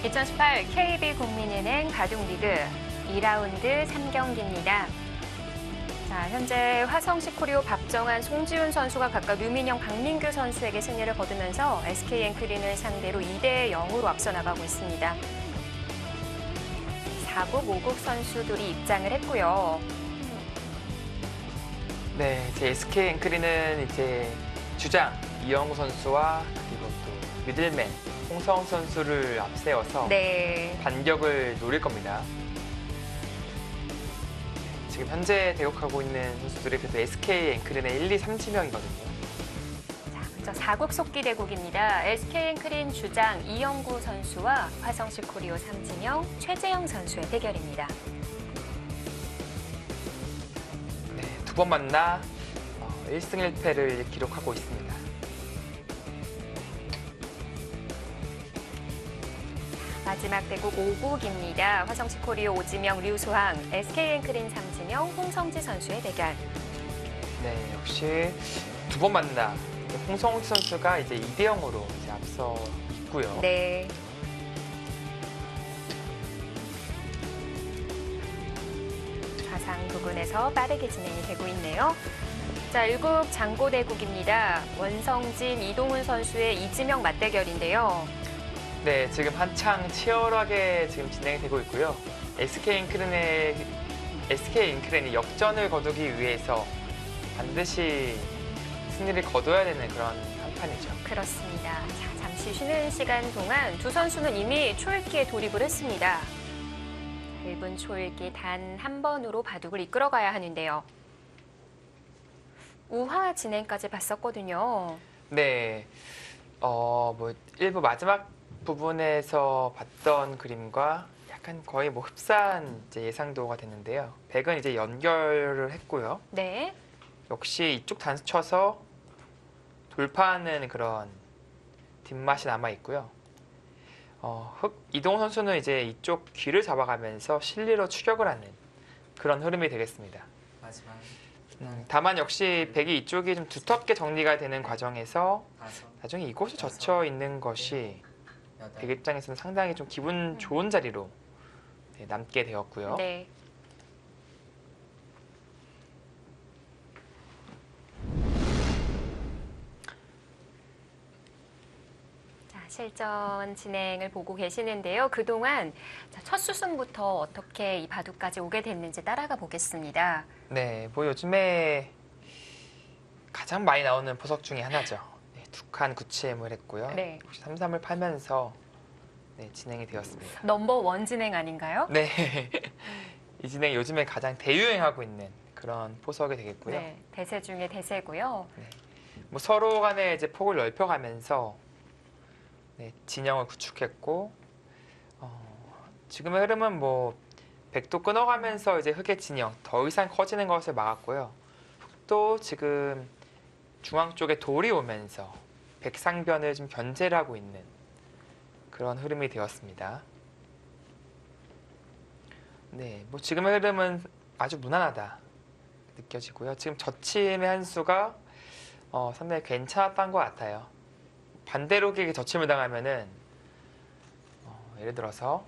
2018 KB국민은행 바둑리그 2라운드 3경기입니다. 자, 현재 화성시 코리오 박정환, 송지훈 선수가 각각 류민영, 박민규 선수에게 승리를 거두면서 SK엔크린을 상대로 2대 0으로 앞서 나가고 있습니다. 4국, 5국 선수들이 입장을 했고요. 네, 이제 SK엔크린은 이제 주장 이영구 선수와 그리고 또 미들맨 홍성 선수를 앞세워서 반격을 노릴 겁니다. 지금 현재 대국하고 있는 선수들이 그래도 SK엔크린의 1, 2, 3지명이거든요. 자, 먼저 4국 속기 대국입니다. SK엔크린 주장 이영구 선수와 화성시 코리오 3지명 최재영 선수의 대결입니다. 네, 두 번 만나 1승 1패를 기록하고 있습니다. 마지막 대국 5국입니다. 화성시 코리오 오지명, 류수항, SK엔크린 3지명 홍성지 선수의 대결. 네, 역시 두 번 만나 홍성지 선수가 이제 2대 0으로 이제 앞서 있고요. 네. 좌상 부근에서 빠르게 진행이 되고 있네요. 자, 1국 장고대국입니다. 원성진, 이동훈 선수의 이지명 맞대결인데요. 네, 지금 한창 치열하게 지금 진행이 되고 있고요. SK엔크린이 역전을 거두기 위해서 반드시 승리를 거둬야 되는 그런 한판이죠. 그렇습니다. 자, 잠시 쉬는 시간 동안 두 선수는 이미 초읽기에 돌입을 했습니다. 짧은 초읽기 단 한 번으로 바둑을 이끌어가야 하는데요. 우화 진행까지 봤었거든요. 네, 뭐 일부 마지막 부분에서 봤던 그림과 약간 거의 뭐 흡사한 이제 예상도가 됐는데요. 백은 이제 연결을 했고요. 네. 역시 이쪽 단수 쳐서 돌파하는 그런 뒷맛이 남아 있고요. 이동훈 선수는 이제 이쪽 귀를 잡아가면서 실리로 추격을 하는 그런 흐름이 되겠습니다. 다만 역시 백이 이쪽이 좀 두텁게 정리가 되는 과정에서 나중에 이곳에 젖혀 있는 것이 백 입장에서는 상당히 좀 기분 좋은 자리로 남게 되었고요. 네. 자, 실전 진행을 보고 계시는데요. 그동안 첫 수승부터 어떻게 이 바둑까지 오게 됐는지 따라가 보겠습니다. 네, 뭐 요즘에 가장 많이 나오는 보석 중에 하나죠. 네, 두 칸 구치엠을 했고요. 네. 역시 3-3을 팔면서 진행이 되었습니다. 넘버 1 진행 아닌가요? 네, 이 진행 요즘에 가장 대유행하고 있는 그런 포석이 되겠고요. 네, 대세 중에 대세고요. 네, 뭐 서로 간에 이제 폭을 넓혀가면서 진영을 구축했고 지금의 흐름은 뭐 백도 끊어가면서 이제 흑의 진영 더 이상 커지는 것을 막았고요. 흑도 지금 중앙 쪽에 돌이 오면서 백상변을 좀 견제를 하고 있는 그런 흐름이 되었습니다. 네, 뭐 지금의 흐름은 아주 무난하다 느껴지고요. 지금 젖힘의 한 수가 상당히 괜찮았던 것 같아요. 반대로 흑에게 젖힘을 당하면은 예를 들어서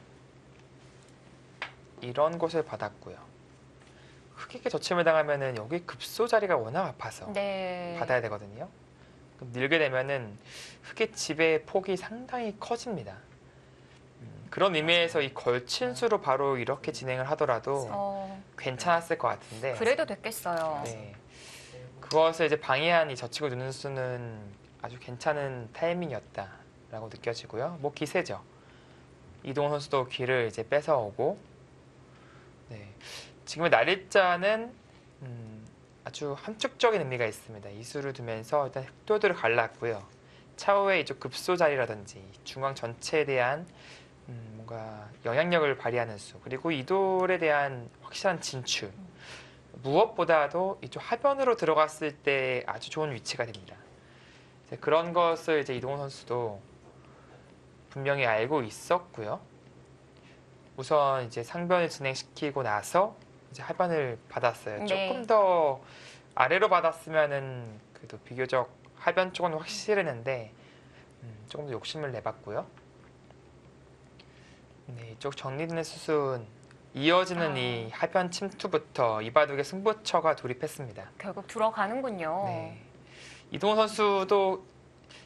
이런 곳을 받았고요. 흑에게 젖힘을 당하면은 여기 급소 자리가 워낙 아파서 받아야 되거든요. 그럼 밀게 되면은 흑의 지배의 폭이 상당히 커집니다. 그런 의미에서 이 걸친 수로 바로 이렇게 진행을 하더라도 괜찮았을 것 같은데. 그래도 됐겠어요. 네, 그것을 이제 방해한 이 젖히고 누는 수는 아주 괜찮은 타이밍이었다라고 느껴지고요. 뭐 기세죠. 이동훈 선수도 귀를 이제 뺏어오고. 네, 지금의 날일자는 아주 함축적인 의미가 있습니다. 이수를 두면서 일단 흑도들을 갈랐고요. 차후에 이쪽 급소 자리라든지 중앙 전체에 대한 뭔가 영향력을 발휘하는 수, 그리고 이돌에 대한 확실한 진출, 무엇보다도 이쪽 하변으로 들어갔을 때 아주 좋은 위치가 됩니다. 이제 그런 것을 이제 이동훈 선수도 분명히 알고 있었고요. 우선 이제 상변을 진행시키고 나서 이제 하변을 받았어요. 조금 더 아래로 받았으면은 그래도 비교적 하변 쪽은 확실했는데 조금 더 욕심을 내봤고요. 네, 이쪽 정리되는 수순 이어지는 이 하변 침투부터 이바둑의 승부처가 돌입했습니다. 결국 들어가는군요. 네, 이동호 선수도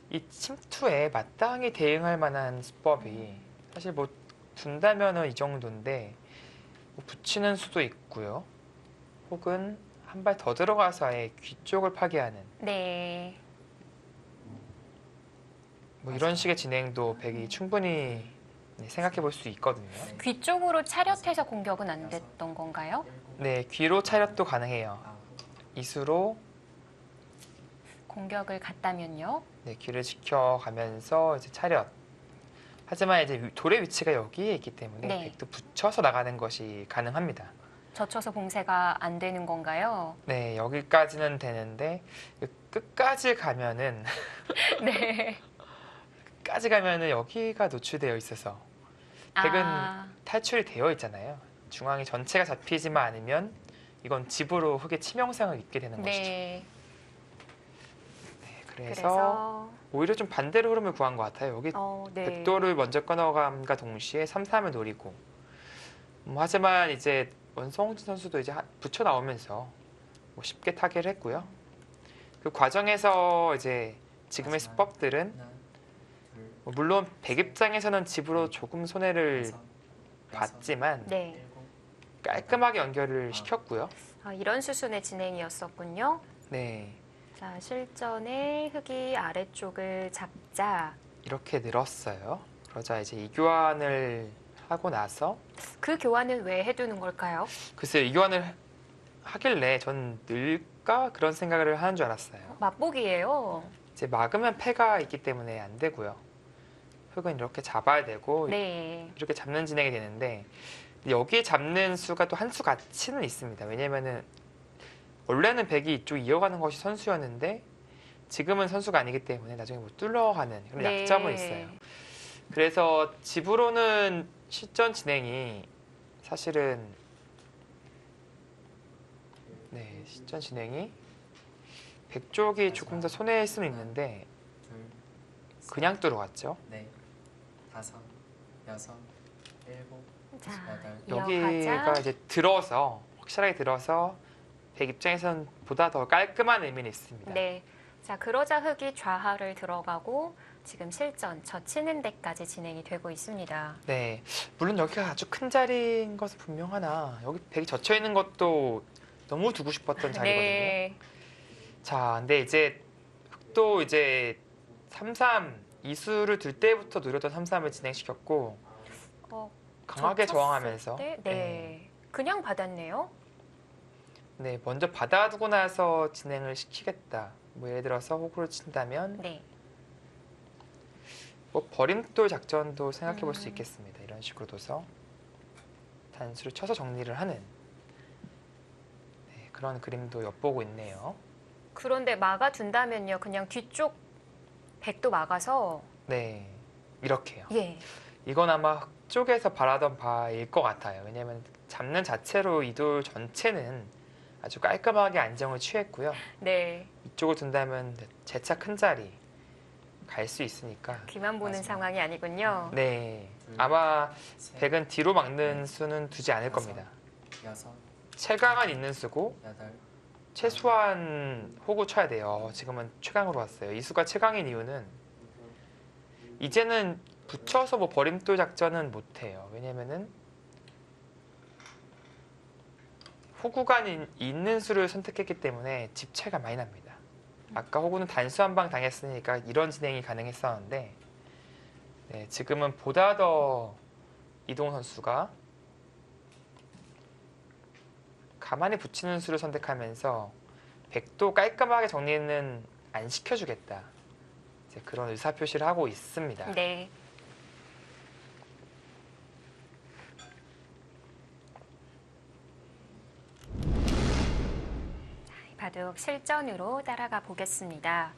이 침투에 마땅히 대응할 만한 수법이 사실 뭐 둔다면은 이 정도인데 뭐 붙이는 수도 있고요. 혹은 한 발 더 들어가서 아예 귀 쪽을 파괴하는 네. 뭐 이런 식의 진행도 백이 충분히 생각해 볼 수 있거든요. 귀 쪽으로 차렷해서 공격은 안 됐던 건가요? 네, 귀로 차렷도 가능해요. 이수로 공격을 갔다면요? 네, 귀를 지켜가면서 이제 차렷. 하지만 이제 돌의 위치가 여기에 있기 때문에 네. 백도 붙여서 나가는 것이 가능합니다. 젖혀서 봉쇄가 안 되는 건가요? 네, 여기까지는 되는데 끝까지 가면은 네. 끝까지 가면은 여기가 노출되어 있어서 백은 아, 탈출이 되어 있잖아요. 중앙이 전체가 잡히지만 않으면 이건 집으로 흙의 치명상을 입게 되는 것이죠. 네. 네, 그래서 그래서 오히려 좀 반대로 흐름을 구한 것 같아요. 여기 네. 백도를 먼저 끊어감과 동시에 3-3을 노리고 하지만 이제 원성진 선수도 이제 붙여 나오면서 뭐 쉽게 타결을 했고요. 그 과정에서 이제 지금의 수법들은 뭐 물론 백 입장에서는 집으로 조금 손해를 봤지만 네. 깔끔하게 연결을 시켰고요. 아, 이런 수순의 진행이었었군요. 네, 자, 실전에 흙이 아래쪽을 잡자. 이렇게 늘었어요. 그러자 이제 이 교환을 하고 나서 그 교환은 왜 해두는 걸까요? 글쎄요, 이 교환을 하길래 전 늘까 그런 생각을 하는 줄 알았어요. 맛보기예요. 이제 막으면 패가 있기 때문에 안 되고요. 흙은 이렇게 잡아야 되고 네. 이렇게 잡는 진행이 되는데 여기에 잡는 수가 또 한 수 가치는 있습니다. 왜냐면은 원래는 백이 이쪽 이어가는 것이 선수였는데 지금은 선수가 아니기 때문에 나중에 못 뚫러가는 그런 네. 약점은 있어요. 그래서 집으로는 실전 진행이 사실은 실전 진행이 백 쪽이 조금 더 손해일 수는 있는데 그냥 뚫어갔죠. 네, 5, 6, 7, 자, 8. 여기가 이어가자. 이제 들어서 확실하게 들어서 백 입장에서는 보다 더 깔끔한 의미는 있습니다. 네. 자, 그러자 흙이 좌하를 들어가고 지금 실전 젖히는 데까지 진행이 되고 있습니다. 네, 물론 여기가 아주 큰 자리인 것은 분명하나 여기 백이 젖혀 있는 것도 너무 두고 싶었던 자리거든요. 네. 자, 근데 이제 흑도 이제 3-3 이수를 들 때부터 노렸던 3-3을 진행시켰고 어, 강하게 젖혔을 저항하면서 때? 네. 그냥 받았네요. 네, 먼저 받아두고 나서 진행을 시키겠다. 뭐 예를 들어서 호구를 친다면 네. 뭐 버림돌 작전도 생각해 볼 수 있겠습니다. 이런 식으로 둬서 단수를 쳐서 정리를 하는 그런 그림도 엿보고 있네요. 그런데 막아둔다면요. 그냥 뒤쪽 백도 막아서 네, 이렇게요. 예. 이건 아마 흑 쪽에서 바라던 바일 것 같아요. 왜냐하면 잡는 자체로 이 돌 전체는 아주 깔끔하게 안정을 취했고요. 네. 이쪽을 둔다면 재차 큰 자리 갈 수 있으니까 귀만 보는 마지막. 상황이 아니군요. 네, 아마 셋, 백은 뒤로 막는 수는 두지 않을 겁니다. 6, 최강은 있는 수고 8. 최소한 호구 쳐야 돼요. 지금은 최강으로 왔어요. 이 수가 최강인 이유는 이제는 붙여서 뭐 버림돌 작전은 못해요. 왜냐면은 호구가 있는 수를 선택했기 때문에 집차가 많이 납니다. 아까 호구는 단수 한 방 당했으니까 이런 진행이 가능했었는데 네, 지금은 보다 더 이동호 선수가 가만히 붙이는 수를 선택하면서 백도 깔끔하게 정리는 안 시켜주겠다. 이제 그런 의사표시를 하고 있습니다. 네. 바둑 실전으로 따라가 보겠습니다.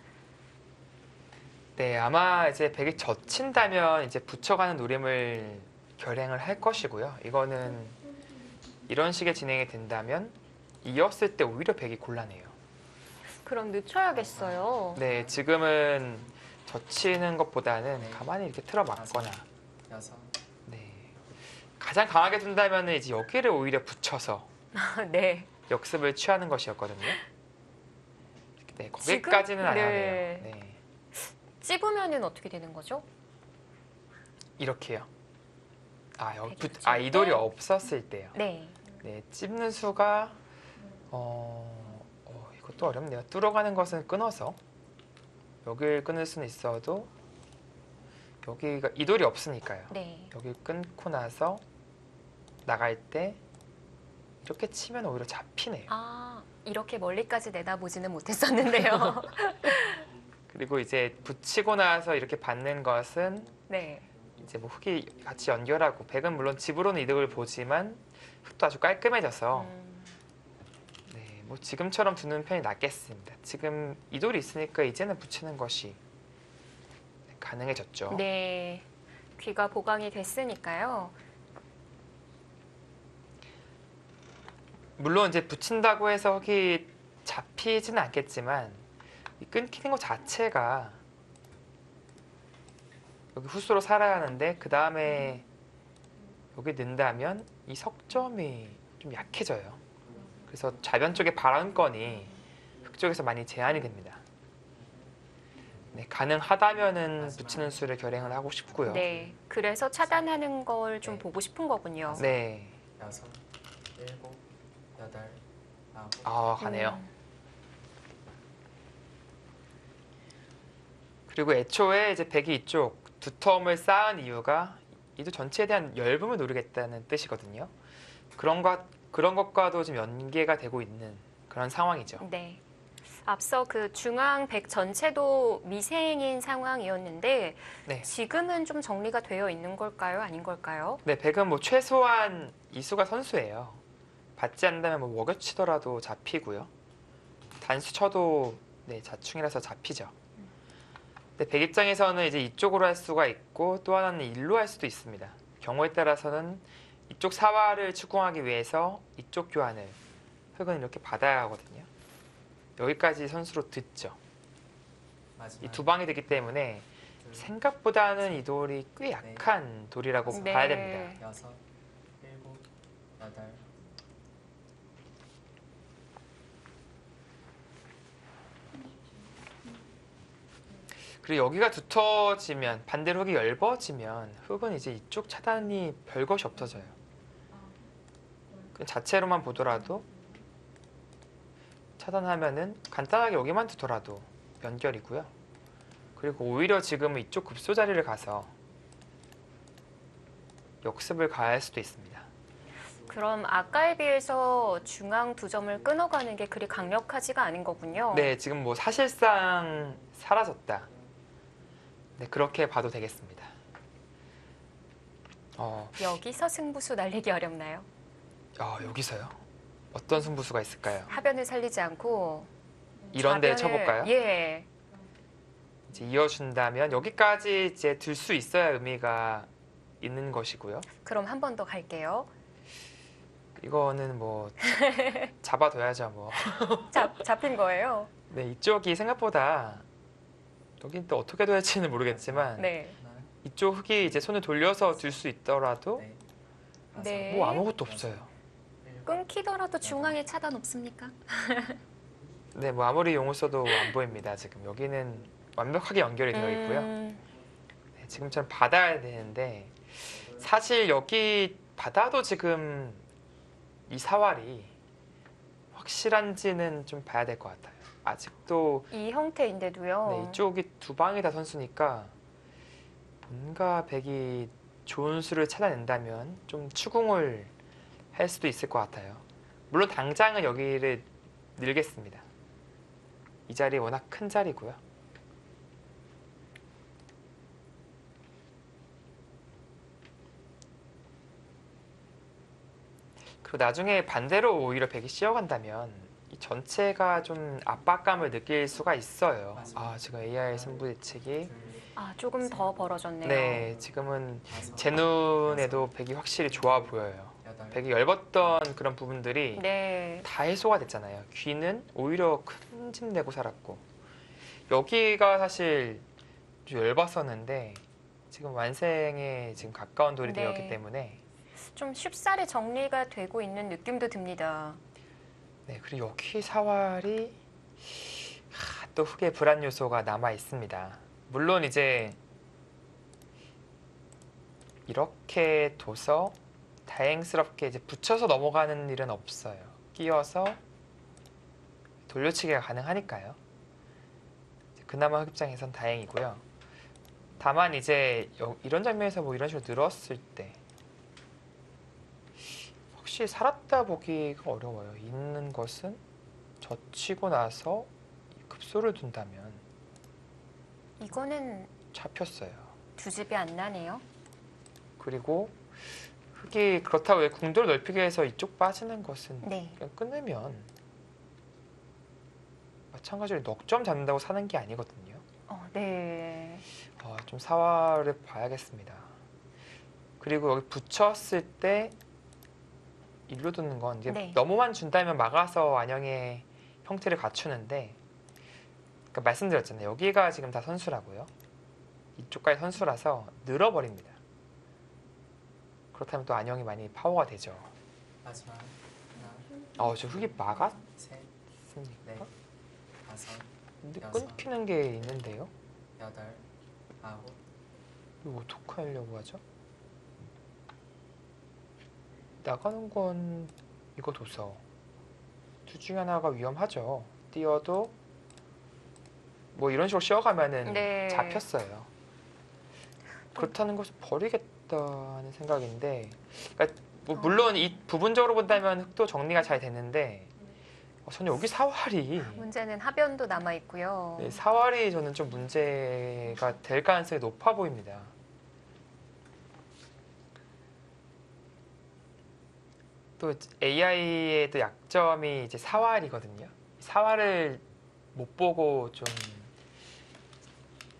네, 아마 이제 백이 젖힌다면 이제 붙여가는 노림을 결행을 할 것이고요. 이거는 이런 식의 진행이 된다면 이었을 때 오히려 백이 곤란해요. 그럼 늦춰야겠어요. 네, 지금은 젖히는 것보다는 가만히 이렇게 틀어 막거나 6, 네, 가장 강하게 둔다면 이제 여기를 오히려 붙여서 네. 역습을 취하는 것이었거든요. 네, 거기까지는 안 네. 하네요. 네, 찝으면은 어떻게 되는 거죠? 이렇게요. 아, 여기 백이 이 돌이 때? 없었을 때요. 네. 네, 찝는 수가 이것도 어렵네요. 뚫어가는 것은 끊어서 여기를 끊을 수는 있어도 여기가 이 돌이 없으니까요. 네. 여기 끊고 나서 나갈 때 이렇게 치면 오히려 잡히네요. 아, 이렇게 멀리까지 내다보지는 못했었는데요. 그리고 이제 붙이고 나서 이렇게 받는 것은 네. 이제 뭐 흙이 같이 연결하고 백은 물론 집으로는 이득을 보지만 흙도 아주 깔끔해져서 네, 뭐 지금처럼 두는 편이 낫겠습니다. 지금 이 돌이 있으니까 이제는 붙이는 것이 가능해졌죠. 네. 귀가 보강이 됐으니까요. 물론 이제 붙인다고 해서 흙이 잡히지는 않겠지만 이 끊기는 것 자체가 여기 후수로 살아야 하는데 그 다음에 여기 넣는다면 이 석점이 좀 약해져요. 그래서 좌변 쪽의 발언권이 흙 쪽에서 많이 제한이 됩니다. 네, 가능하다면은 붙이는 수를 결행을 하고 싶고요. 네. 그래서 차단하는 걸 좀 네. 보고 싶은 거군요. 네, 여섯, 일곱, 여덟, 아홉, 아 가네요. 음. 그리고 애초에 이제 백이 이쪽 두텀을 쌓은 이유가 이도 전체에 대한 열분을 노리겠다는 뜻이거든요. 그런 것과도 좀 연계가 되고 있는 그런 상황이죠. 네. 앞서 그 중앙 백 전체도 미생인 상황이었는데 네. 지금은 좀 정리가 되어 있는 걸까요? 아닌 걸까요? 네, 백은 뭐 최소한 이수가 선수예요. 받지 않는다면 뭐 워겨치더라도 잡히고요. 단수 쳐도 네, 자충이라서 잡히죠. 근데 백 입장에서는 이제 이쪽으로 할 수가 있고 또 하나는 일로 할 수도 있습니다. 경우에 따라서는 이쪽 사활을 추궁하기 위해서 이쪽 교환을 흙은 이렇게 받아야 하거든요. 여기까지 선수로 듣죠. 마지막 이 두 방이 되기 때문에 둘, 생각보다는 이 돌이 꽤 약한 돌이라고 네. 봐야 됩니다. 여섯, 일곱, 여덟, 그리고 여기가 두터지면 반대로 흙이 얇아지면 흙은 이제 이쪽 차단이 별것이 없어져요. 그 자체로만 보더라도 차단하면은 간단하게 여기만 두더라도 연결이고요. 그리고 오히려 지금은 이쪽 급소 자리를 가서 역습을 가할 수도 있습니다. 그럼 아까에 비해서 중앙 두 점을 끊어가는 게 그리 강력하지가 않은 거군요. 네, 지금 뭐 사실상 사라졌다. 네, 그렇게 봐도 되겠습니다. 여기서 승부수 날리기 어렵나요? 여기서요? 어떤 승부수가 있을까요? 하변을 살리지 않고 이런 데 좌변을- 쳐볼까요? 예. 이제 이어준다면 여기까지 이제 들 수 있어야 의미가 있는 것이고요. 그럼 한 번 더 갈게요. 이거는 뭐 잡아둬야죠 뭐. 잡힌 거예요. 네, 이쪽이 생각보다 여긴 또 어떻게 될지는 모르겠지만 네. 하나, 이쪽 흙이 이제 손을 돌려서 들 수 있더라도 넷, 다섯, 네. 뭐 아무것도 없어요. 일곱, 끊기더라도 중앙에 차단 없습니까? 네, 뭐 아무리 용을 써도 안 보입니다. 지금 여기는 완벽하게 연결이 되어 있고요. 네, 지금처럼 받아야 되는데 사실 여기 받아도 지금 이 사활이 확실한지는 좀 봐야 될 것 같아요. 아직도 이 형태인데도요. 네, 이쪽이 두 방이 다 선수니까 뭔가 백이 좋은 수를 찾아낸다면 좀 추궁을 할 수도 있을 것 같아요. 물론 당장은 여기를 늘겠습니다. 이 자리 워낙 큰 자리고요. 그리고 나중에 반대로 오히려 백이 씌어간다면 이 전체가 좀 압박감을 느낄 수가 있어요. 아, 지금 AI 승부 예측이 조금 더 벌어졌네요. 네, 지금은 다섯, 제 눈에도 백이 확실히 좋아 보여요. 여덟, 백이 얇았던 그런 부분들이 네. 다 해소가 됐잖아요. 귀는 오히려 큰 집 내고 살았고 여기가 사실 좀 얇았었는데 지금 완생에 지금 가까운 돌이 네. 되었기 때문에 좀 쉽사리 정리가 되고 있는 느낌도 듭니다. 네, 그리고 여기 사활이 또 흙의 불안 요소가 남아 있습니다. 물론 이제 이렇게 둬서 다행스럽게 이제 붙여서 넘어가는 일은 없어요. 끼워서 돌려치기가 가능하니까요. 그나마 흙 입장에선 다행이고요. 다만 이제 이런 장면에서 뭐 이런 식으로 늘었을 때 확실히 살았다 보기가 어려워요. 있는 것은 젖히고 나서 급소를 둔다면 이거는 잡혔어요. 두 집이 안 나네요. 그리고 흙이 그렇다고 왜 궁도를 넓히기 위해서 이쪽 빠지는 것은 네. 그냥 끊으면 마찬가지로 넉 점 잡는다고 사는 게 아니거든요. 네. 좀 사활을 봐야겠습니다. 그리고 여기 붙였을 때 일로 두는 건 이게 네. 너무만 준다면 막아서 안형의 형태를 갖추는데 그러니까 말씀드렸잖아요. 여기가 지금 다 선수라고요. 이쪽까지 선수라서 늘어버립니다. 그렇다면 또 안형이 많이 파워가 되죠. 마지막 하나, 저 흙이 막았습니까? 셋, 넷, 다섯, 근데 여섯. 끊기는 게 있는데요. 여덟, 아홉, 이거 어떻게 하려고 하죠? 나가는 건 이거 둬서 둘 중에 하나가 위험하죠. 뛰어도 뭐 이런 식으로 쉬어가면은 네. 잡혔어요. 그렇다는 것을 버리겠다는 생각인데, 그러니까 뭐 물론 이 부분적으로 본다면 흙도 정리가 잘 되는데 저는 여기 사활이 문제는 하변도 남아 있고요. 네, 사활이 저는 좀 문제가 될 가능성이 높아 보입니다. 또 AI의 또 약점이 이제 사활이거든요. 사활을 못 보고 좀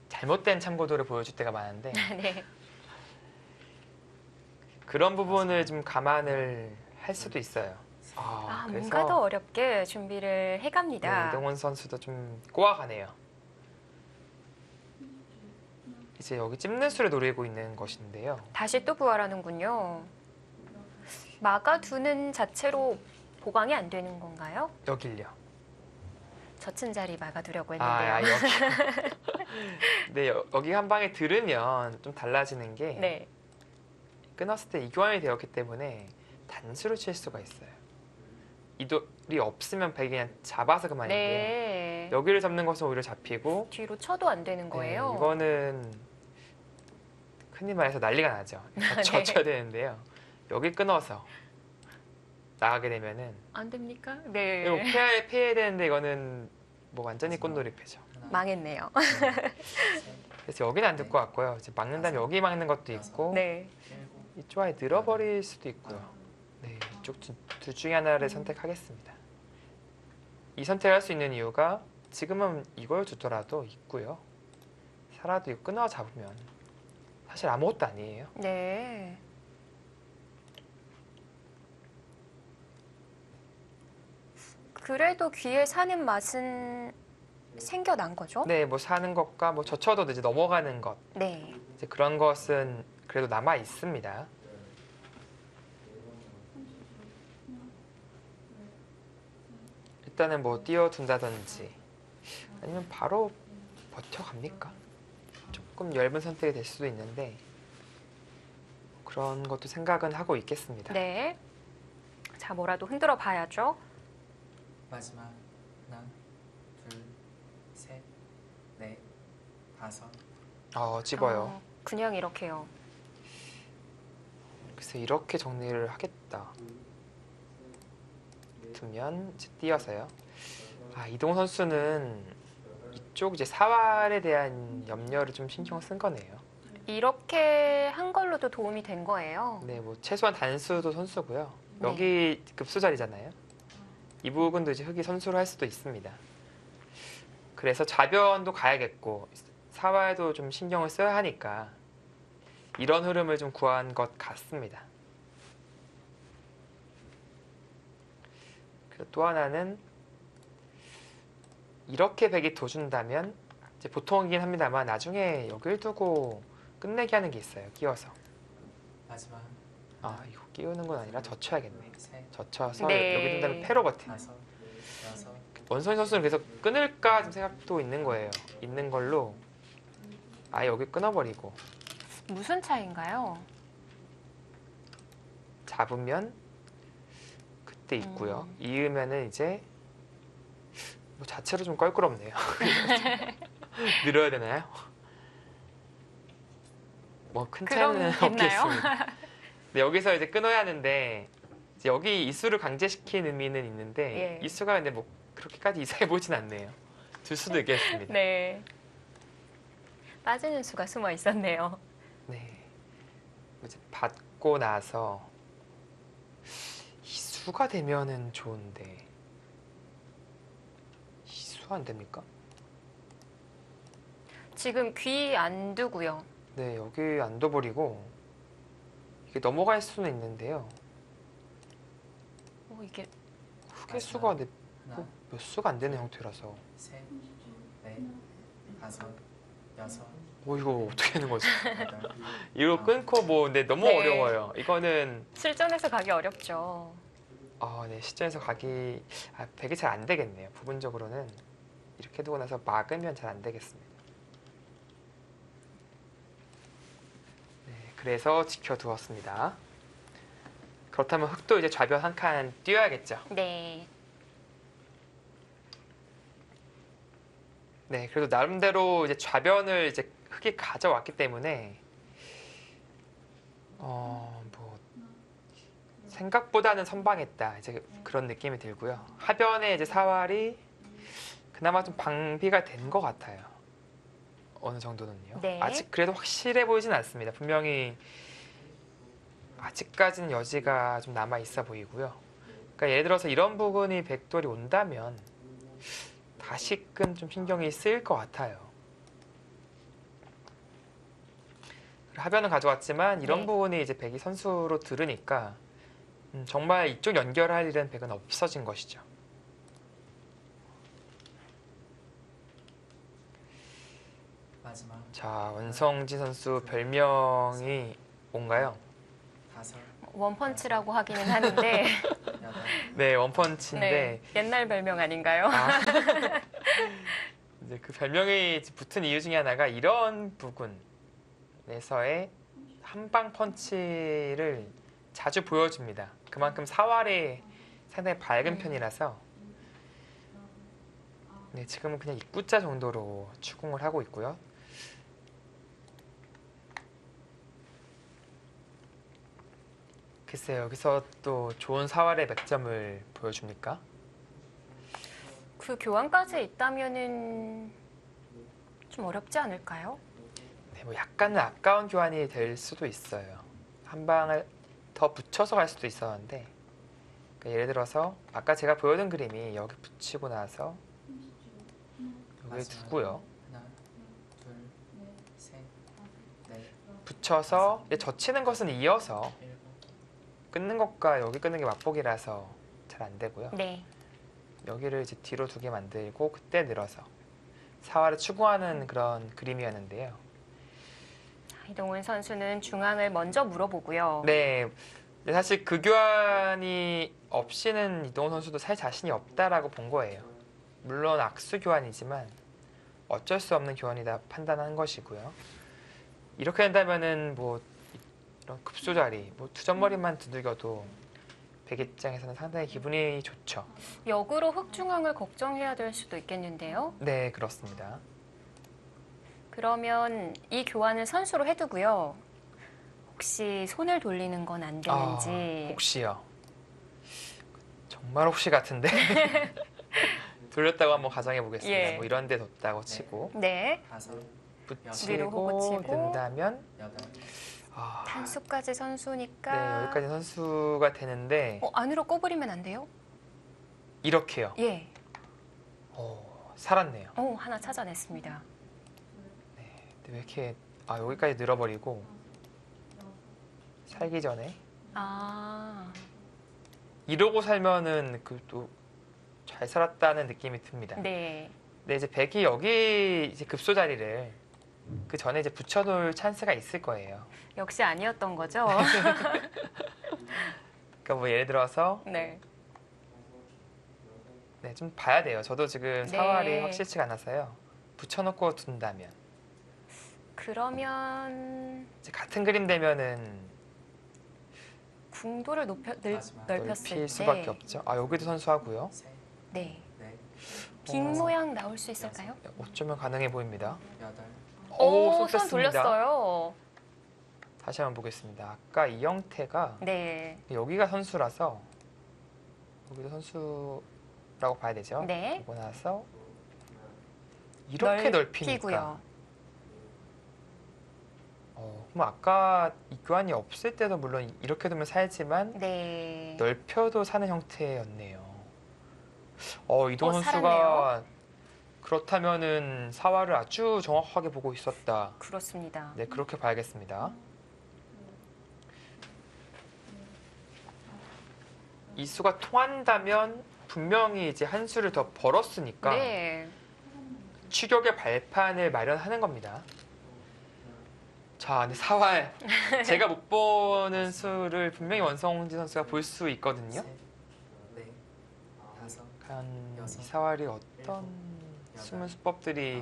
잘못된 참고도를 보여줄 때가 많은데 네. 그런 부분을 좀 감안을 할 수도 있어요. 뭔가 더 어렵게 준비를 해갑니다. 이동원 선수도 좀 꼬아가네요. 이제 여기 찝는 수를 노리고 있는 것인데요. 다시 또 부활하는군요. 막아두는 자체로 보강이 안 되는 건가요? 여길요. 젖힌 자리 막아두려고 했는데요. 여기. 네, 여기 한 방에 들으면 좀 달라지는 게 네. 끊었을 때 이교환이 되었기 때문에 단수를 칠 수가 있어요. 이 돌이 없으면 백이 그냥 잡아서 그만인데 네. 여기를 잡는 것은 오히려 잡히고 뒤로 쳐도 안 되는 거예요. 네, 이거는 흔히 말해서 난리가 나죠. 네. 젖혀야 되는데요. 여기 끊어서 나가게 되면은 안 됩니까? 이거 네. 피해야 되는데 이거는 뭐 완전히 꽃놀이패죠. 하나, 망했네요. 그래서 여기는 안 될 것 같고요. 이제 막는다면 여기 막는 것도 있고 네. 일곱, 이쪽 아예 늘어버릴 수도 있고요. 네, 이쪽 둘 중에 하나를 선택하겠습니다. 이 선택할 수 있는 이유가 지금은 이걸 두더라도 있고요. 살아도 이거 끊어 잡으면 사실 아무것도 아니에요. 네. 그래도 귀에 사는 맛은 생겨난 거죠? 네, 뭐 사는 것과 뭐 젖혀도 이제 넘어가는 것 네. 이제 그런 것은 그래도 남아 있습니다. 일단은 뭐 띄워둔다든지 아니면 바로 버텨갑니까? 조금 얇은 선택이 될 수도 있는데 그런 것도 생각은 하고 있겠습니다. 네. 자, 뭐라도 흔들어 봐야죠. 마지막 하나, 둘, 셋, 넷, 다섯, 집어요. 그냥 이렇게요. 그래서 이렇게 정리를 하겠다. 두면 이제 띄어서요. 이동훈 선수는 이쪽 이제 사활에 대한 염려를 좀 신경 쓴 거네요. 이렇게 한 걸로도 도움이 된 거예요. 네, 뭐 최소한 단수도 선수고요. 네. 여기 급수 자리잖아요. 이 부분도 이제 흙이 선수로 할 수도 있습니다. 그래서 좌변도 가야겠고 사활도 좀 신경을 써야 하니까 이런 흐름을 좀 구한 것 같습니다. 그리고 또 하나는 이렇게 백이 둬준다면 이제 보통이긴 합니다만 나중에 여길 두고 끝내게 하는 게 있어요. 끼워서. 마지막 아, 이거 끼우는 건 아니라 젖혀야겠네. 셋, 젖혀서 네. 여기 둔 다음에 패로 버티는. 다섯, 여섯, 원선희 선수는 그래서 끊을까 좀 생각도 있는 거예요. 있는 걸로 아예 여기 끊어버리고 무슨 차이인가요? 잡으면 그때 있고요. 이으면은 이제 뭐 자체로 좀 껄끄럽네요. 늘어야 되나요? 뭐 큰 차이는 그럼 됐나요? 없겠습니다. 근데 여기서 이제 끊어야 하는데 이제 여기 이수를 강제시킨 의미는 있는데 예. 이수가 근데 뭐 그렇게까지 이상해 보진 않네요. 줄 수도 있겠습니다. 네. 빠지는 수가 숨어 있었네요. 네. 이제 받고 나서 이수가 되면은 좋은데 이수 안 됩니까? 지금 귀 안 두고요. 네, 여기 안 둬버리고 이게 넘어갈 수는 있는데요. 이게 후계수가 하나, 몇 수가 안 되는 형태라서 셋, 넷, 다섯, 여섯, 이거 어떻게 하는 거지? 여덟, 이거 끊고 뭐 근데 너무 네. 어려워요. 이거는 실전에서 가기 어렵죠. 네, 시점에서 가기 백이 잘 안 되겠네요. 부분적으로는 이렇게 두고 나서 막으면 잘 안 되겠습니다. 네, 그래서 지켜두었습니다. 그렇다면 흑도 이제 좌변 한 칸 띄워야겠죠. 네. 네, 그래도 나름대로 이제 좌변을 이제 흑이 가져왔기 때문에 뭐 생각보다는 선방했다 이제 그런 느낌이 들고요. 하변에 이제 사활이 그나마 좀 방비가 된 것 같아요. 어느 정도는요. 네. 아직 그래도 확실해 보이진 않습니다. 분명히 아직까지는 여지가 좀 남아 있어 보이고요. 그러니까 예를 들어서 이런 부분이 백돌이 온다면 다시금 좀 신경이 쓰일 것 같아요. 하변은 가져왔지만 이런 네. 부분이 이제 백이 선수로 들으니까 정말 이쪽 연결할 일은 백은 없어진 것이죠. 마지막 자, 원성진 선수 별명이 뭔가요? 다섯, 원펀치라고 하기는 하는데 여덟, 네, 원펀치인데 네. 옛날 별명 아닌가요? 이제 그 별명이 붙은 이유 중에 하나가 이런 부분에서의 한방 펀치를 자주 보여줍니다. 그만큼 사활이 상당히 밝은 편이라서 네, 지금은 그냥 입구자 정도로 추궁을 하고 있고요. 글쎄요, 여기서 또 좋은 사활의 맥점을 보여줍니까? 그 교환까지 있다면은 좀 어렵지 않을까요? 네, 뭐 약간은 아까운 교환이 될 수도 있어요. 한 방을 더 붙여서 갈 수도 있었는데 그러니까 예를 들어서 아까 제가 보여준 그림이 여기 붙이고 나서 여기 마지막. 두고요. 하나, 둘, 셋, 넷, 붙여서 이제 젖히는 것은 이어서 일곱, 끊는 것과 여기 끊는 게 맞보기라서 잘 안 되고요. 네. 여기를 이제 뒤로 두게 만들고 그때 늘어서 사활을 추구하는 그런 그림이었는데요. 이동훈 선수는 중앙을 먼저 물어보고요. 네, 근데 사실 그 교환이 없이는 이동훈 선수도 살 자신이 없다라고 본 거예요. 물론 악수 교환이지만 어쩔 수 없는 교환이다 판단한 것이고요. 이렇게 된다면은 뭐 이런 급소 자리, 뭐 투전머리만 두들겨도 백 입장에서는 상당히 기분이 좋죠. 역으로 흑중앙을 걱정해야 될 수도 있겠는데요. 네, 그렇습니다. 그러면 이 교환을 선수로 해두고요. 혹시 손을 돌리는 건 안 되는지. 혹시요. 정말 혹시 같은데 돌렸다고 한번 가정해 보겠습니다. 예. 뭐 이런 데 뒀다고 치고 네. 다섯, 위로 호구 붙이고 치고. 된다면 여덟, 단수까지 네, 선수니까. 여기까지 선수가 되는데 안으로 꼬부리면 안 돼요? 이렇게요. 예. 살았네요. 하나 찾아냈습니다. 근데 왜 이렇게 여기까지 늘어버리고 살기 전에 이러고 살면은 그 또 잘 살았다는 느낌이 듭니다. 네. 근데 이제 백이 여기 이제 급소 자리를 그 전에 이제 붙여놓을 찬스가 있을 거예요. 역시 아니었던 거죠? 그러니까 뭐 예를 들어서 네. 네, 좀 봐야 돼요. 저도 지금 네. 사활이 확실치가 않아서요. 붙여놓고 둔다면 그러면 이제 같은 그림 되면은 궁도를 마지막 넓혔을 때 넓힐 수밖에 없죠. 아 여기도 선수하고요. 셋, 네. 넷, 긴 어. 모양 나올 수 있을까요? 어쩌면 가능해 보입니다. 여덟, 오, 손 손 뺐습니다. 돌렸어요. 다시 한번 보겠습니다. 아까 이 형태가 네. 여기가 선수라서 여기도 선수라고 봐야 되죠. 네. 그리고 나서 이렇게 넓히니까 넓히고요. 그럼 아까 이 교환이 없을 때도 물론 이렇게 두면 살지만 네. 넓혀도 사는 형태였네요. 이동 선수가 살았네요. 그렇다면은 사활을 아주 정확하게 보고 있었다. 그렇습니다. 네, 그렇게 봐야겠습니다. 이 수가 통한다면 분명히 이제 한 수를 더 벌었으니까 네. 추격의 발판을 마련하는 겁니다. 자, 근데 사활 제가 못 보는 수를 분명히 원성진 선수가 볼 수 있거든요. 셋, 넷, 다섯, 과연 여섯, 이 사활이 어떤 일곱, 숨은 수법들이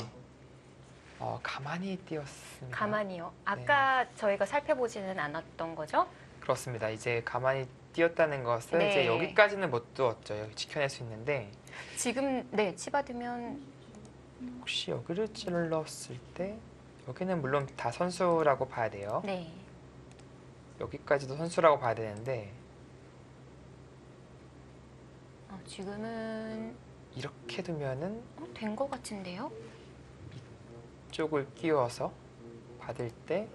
아홉, 가만히 띄었습니다. 가만히요. 아까 저희가 살펴보지는 않았던 거죠? 그렇습니다. 이제 가만히 띄었다는 것은 네. 이제 여기까지는 못 두었죠. 여기 지켜낼 수 있는데 지금 네, 치받으면 혹시 여기를 찔렀을 때 여기는 물론 다 선수라고 봐야 돼요. 네. 여기까지도 선수라고 봐야 되는데 지금은 이렇게 두면은 된 것 같은데요? 이쪽을 끼워서 받을 때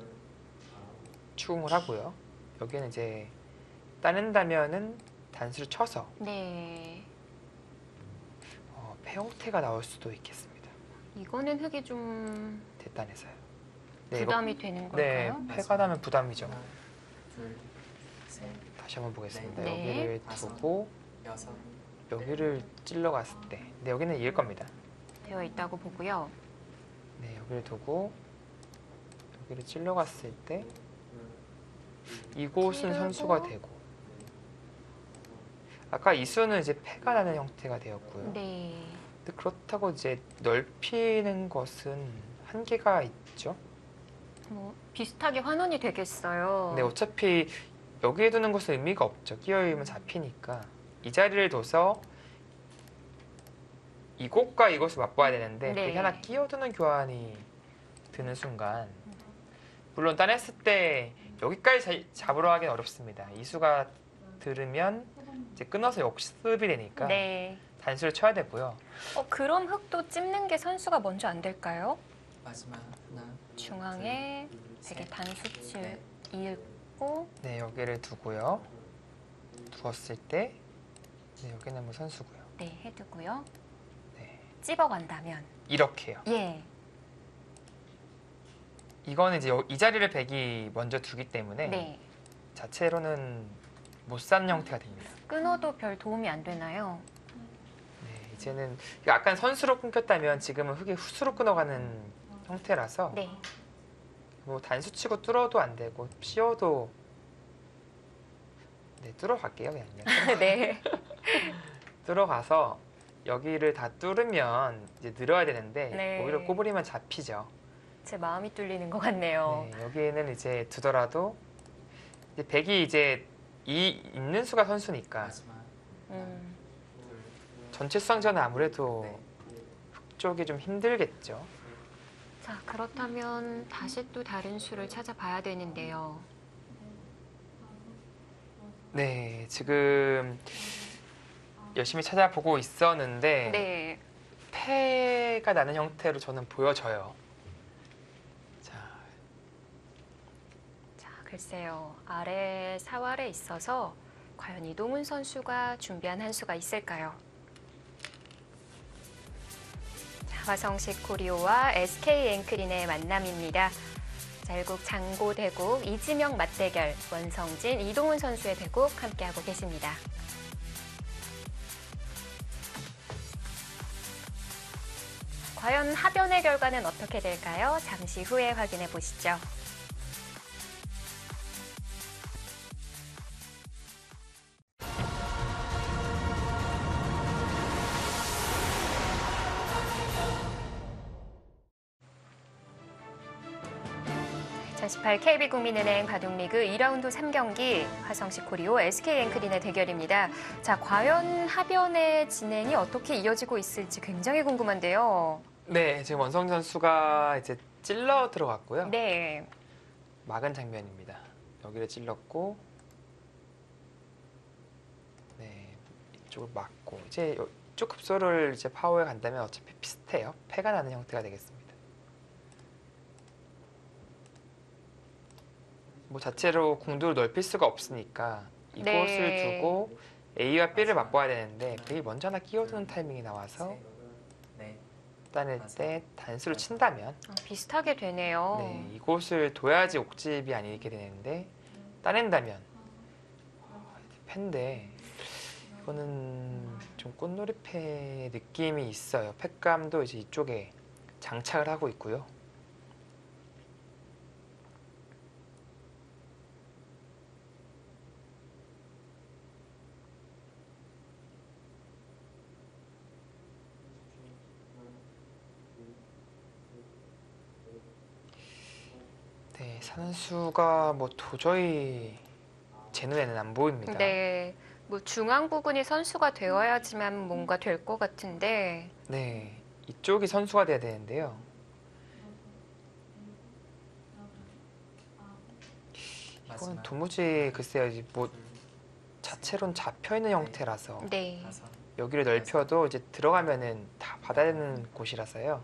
추궁을 하고요. 여기는 이제 따낸다면은 단수를 쳐서 네. 패 형태가 나올 수도 있겠습니다. 이거는 흙이 좀 대단해서요. 네, 부담이 되는 네, 걸까요? 패가 나면 부담이죠. 하나, 둘, 셋, 다시 한번 보겠습니다. 네. 여기를 두고 여섯, 여기를 찔러 갔을 때, 네, 여기는 이길 겁니다. 되어 있다고 보고요. 네, 여기를 두고 여기를 찔러 갔을 때 이곳은 찌르고. 선수가 되고 아까 이 수는 이제 패가 나는 형태가 되었고요. 네. 근데 그렇다고 이제 넓히는 것은 한계가 있죠. 뭐 비슷하게 환원이 되겠어요. 근데 어차피 여기에 두는 것은 의미가 없죠. 끼어있으면 잡히니까 이 자리를 둬서 이곳과 이곳을 맛봐야 되는데 네. 그게 하나 끼어드는 교환이 드는 순간 물론 따냈을 때 여기까지 잡으러 하기는 어렵습니다. 이수가 들으면 이제 끊어서 역습이 되니까 네. 단수를 쳐야 되고요. 그럼 흙도 찝는 게 선수가 먼저 안 될까요? 마지막 하나, 중앙에 둘, 되게 셋, 단수치 넷, 읽고 네, 여기를 두고요. 두었을 때 네, 여기는 뭐 선수고요. 네, 해두고요. 네, 찝어간다면 이렇게요. 예. 이거는 이제 이 자리를 백이 먼저 두기 때문에 네. 자체로는 못 사는 형태가 됩니다. 끊어도 별 도움이 안 되나요? 네, 이제는 약간 선수로 끊겼다면 지금은 흙이 후수로 끊어가는 형태라서 네. 뭐 단수치고 뚫어도 안 되고 씌워도 네, 뚫어갈게요 그냥요. 네. 뚫어가서 여기를 다 뚫으면 이제 늘어야 되는데 네. 오히려 꼬부리면 잡히죠. 제 마음이 뚫리는 것 같네요. 네, 여기는 이제 두더라도 이제 백이 이제 이 있는 수가 선수니까 마지막 음, 둘, 전체성전은 아무래도 네. 흙 쪽이 좀 힘들겠죠. 자, 그렇다면 다시 또 다른 수를 찾아봐야 되는데요. 네, 지금 열심히 찾아보고 있었는데 네. 패가 나는 형태로 저는 보여져요. 자, 글쎄요. 아래 사활에 있어서 과연 이동훈 선수가 준비한 한 수가 있을까요? 자, 화성식 코리오와 SK 앵크린의 만남입니다. 자, 일국 장고 대국 이지명 맞대결 원성진 이동훈 선수의 대국 함께하고 계십니다. 과연 하변의 결과는 어떻게 될까요? 잠시 후에 확인해 보시죠. 48 KB국민은행 바둑리그 2라운드 3경기 화성시 코리오 SK 앵크린의 대결입니다. 자, 과연 하변의 진행이 어떻게 이어지고 있을지 굉장히 궁금한데요. 네, 지금 원성 선수가 이제 찔러 들어갔고요. 네. 막은 장면입니다. 여기를 찔렀고, 네, 이쪽을 막고 이제 이쪽 급소를 이제 파워에 간다면 어차피 비슷해요. 패가 나는 형태가 되겠습니다. 뭐 자체로 궁도를 넓힐 수가 없으니까 이곳을 네. 두고 A와 B를 맛봐야 되는데 B를 먼저 하나 끼워두는 타이밍이 나와서 네. 따낼 때 단수를 친다면 비슷하게 되네요. 네, 이곳을 둬야지 옥집이 아니게 되는데 따낸다면 패인데 이거는 좀 꽃놀이패 느낌이 있어요. 팩감도 이제 이쪽에 장착을 하고 있고요. 네, 선수가 뭐 도저히 제 눈에는 안 보입니다. 네. 뭐 중앙 부분이 선수가 되어야지만 뭔가 될 것 같은데. 네, 이쪽이 선수가 돼야 되는데요. 이건 마지막. 도무지 글쎄요, 이제 뭐 자체로는 잡혀 있는 형태라서 네. 다섯. 여기를 넓혀도 이제 들어가면은 다 받아야 되는 곳이라서요.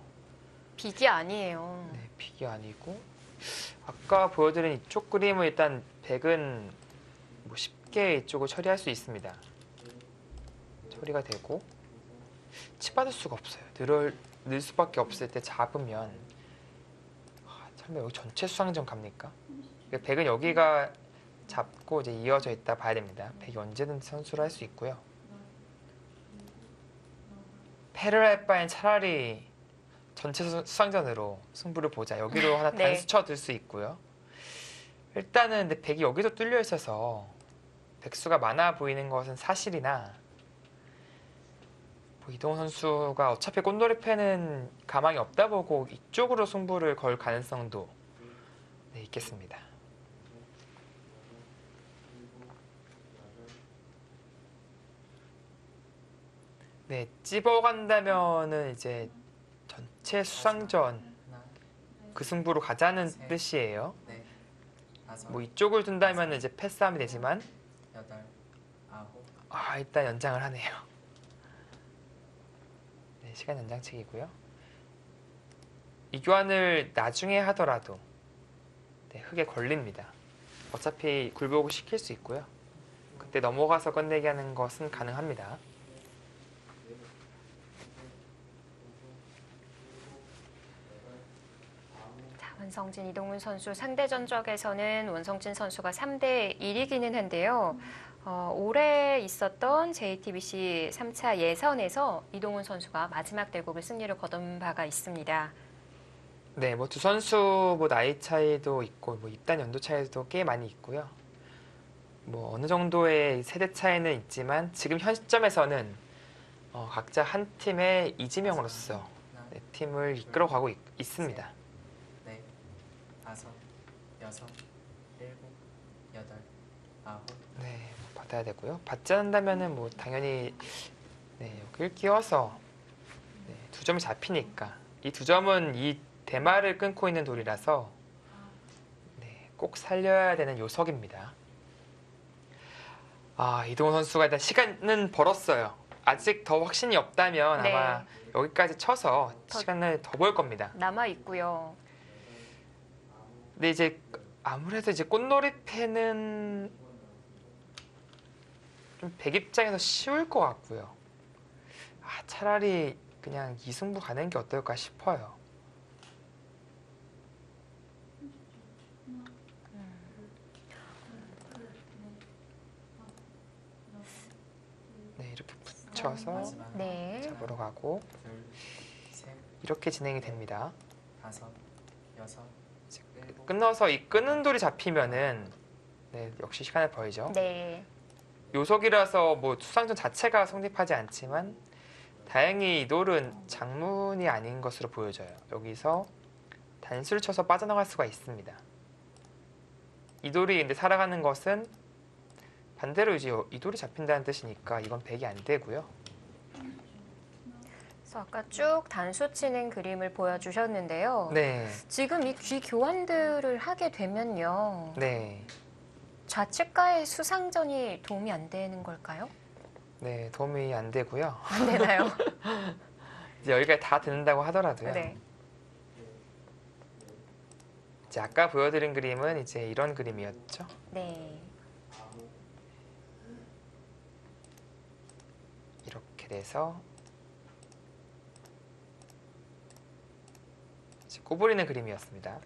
빅이 아니에요. 네, 픽이 아니고 아까 보여드린 이쪽 그림은 일단 백은 뭐 쉽게 이쪽을 처리할 수 있습니다. 처리가 되고 치받을 수가 없어요. 늘 수밖에 없을 때 잡으면 설마 여기 전체 수상전 갑니까? 백은 여기가 잡고 이제 이어져 있다 봐야 됩니다. 백이 언제든지 선수를 할 수 있고요. 패를 할 바엔 차라리 전체 수상전으로 승부를 보자. 여기로 하나 네. 단수 쳐둘 수 있고요. 일단은 근데 백이 여기도 뚫려 있어서 백수가 많아 보이는 것은 사실이나 뭐 이동훈 선수가 어차피 꽃놀이 패는 가망이 없다 보고 이쪽으로 승부를 걸 가능성도 네, 있겠습니다. 네, 찝어간다면은 이제 전체 수상전 하나. 그 승부로 가자는 뜻이에요. 네. 다섯. 뭐 이쪽을 둔다면 이제 패싸움이 되지만 여덟. 아홉. 일단 연장을 하네요. 네, 시간 연장책이고요. 이 교환을 나중에 하더라도 네, 흙에 걸립니다. 어차피 굴복을 시킬 수 있고요. 그때 넘어가서 끝내게 하는 것은 가능합니다. 자, 원성진 이동훈 선수 상대 전적에서는 원성진 선수가 3대 1이기는 한데요. 올해 있었던 JTBC 3차 예선에서 이동훈 선수가 마지막 대국을 승리를 거둔 바가 있습니다. 네, 뭐 두 선수 뭐 나이 차이도 있고 뭐 입단 연도 차이도 꽤 많이 있고요. 뭐 어느 정도의 세대 차이는 있지만 지금 현 시점에서는 각자 한 팀의 이지명으로서 하나. 네, 팀을 이끌어가고 있습니다. 네. 다섯. 여섯. 일곱. 여덟. 아홉. 네, 뭐 받아야 되고요. 받지 않는다면은 뭐 당연히 네, 여기를 끼워서 네, 두 점이 잡히니까 이 두 점은 이 대마를 끊고 있는 돌이라서 네, 꼭 살려야 되는 요석입니다. 이동훈 선수가 일단 시간은 벌었어요. 아직 더 확신이 없다면 네. 아마 여기까지 쳐서 더- 시간을 더 벌 겁니다. 남아 있고요. 근데 이제 아무래도 이제 꽃놀이 패는 좀 백 입장에서 쉬울 것 같고요. 차라리 그냥 이승부 가는 게 어떨까 싶어요. 네, 이렇게 붙여서 마지막. 네. 잡으러 가고 둘. 셋. 이렇게 진행이 됩니다. 다섯. 여섯. 일곱. 끊어서 이 끄는 돌이 잡히면은 네, 역시 시간을 벌죠. 네. 요석이라서 뭐 수상전 자체가 성립하지 않지만 다행히 이 돌은 장문이 아닌 것으로 보여져요. 여기서 단수를 쳐서 빠져나갈 수가 있습니다. 이 돌이 근데 살아가는 것은 반대로 이제 이 돌이 잡힌다는 뜻이니까 이건 100이 안 되고요. 그래서 아까 쭉 단수 치는 그림을 보여주셨는데요. 네, 지금 이 귀 교환들을 하게 되면요. 네, 좌측과의 수상전이 도움이 안 되는 걸까요? 네, 도움이 안 되고요. 안 되나요? 이제 여기까지 다 듣는다고 하더라도요. 네. 이제 아까 보여드린 그림은 이제 이런 그림이었죠. 네. 이렇게 돼서 이제 꼬부리는 그림이었습니다.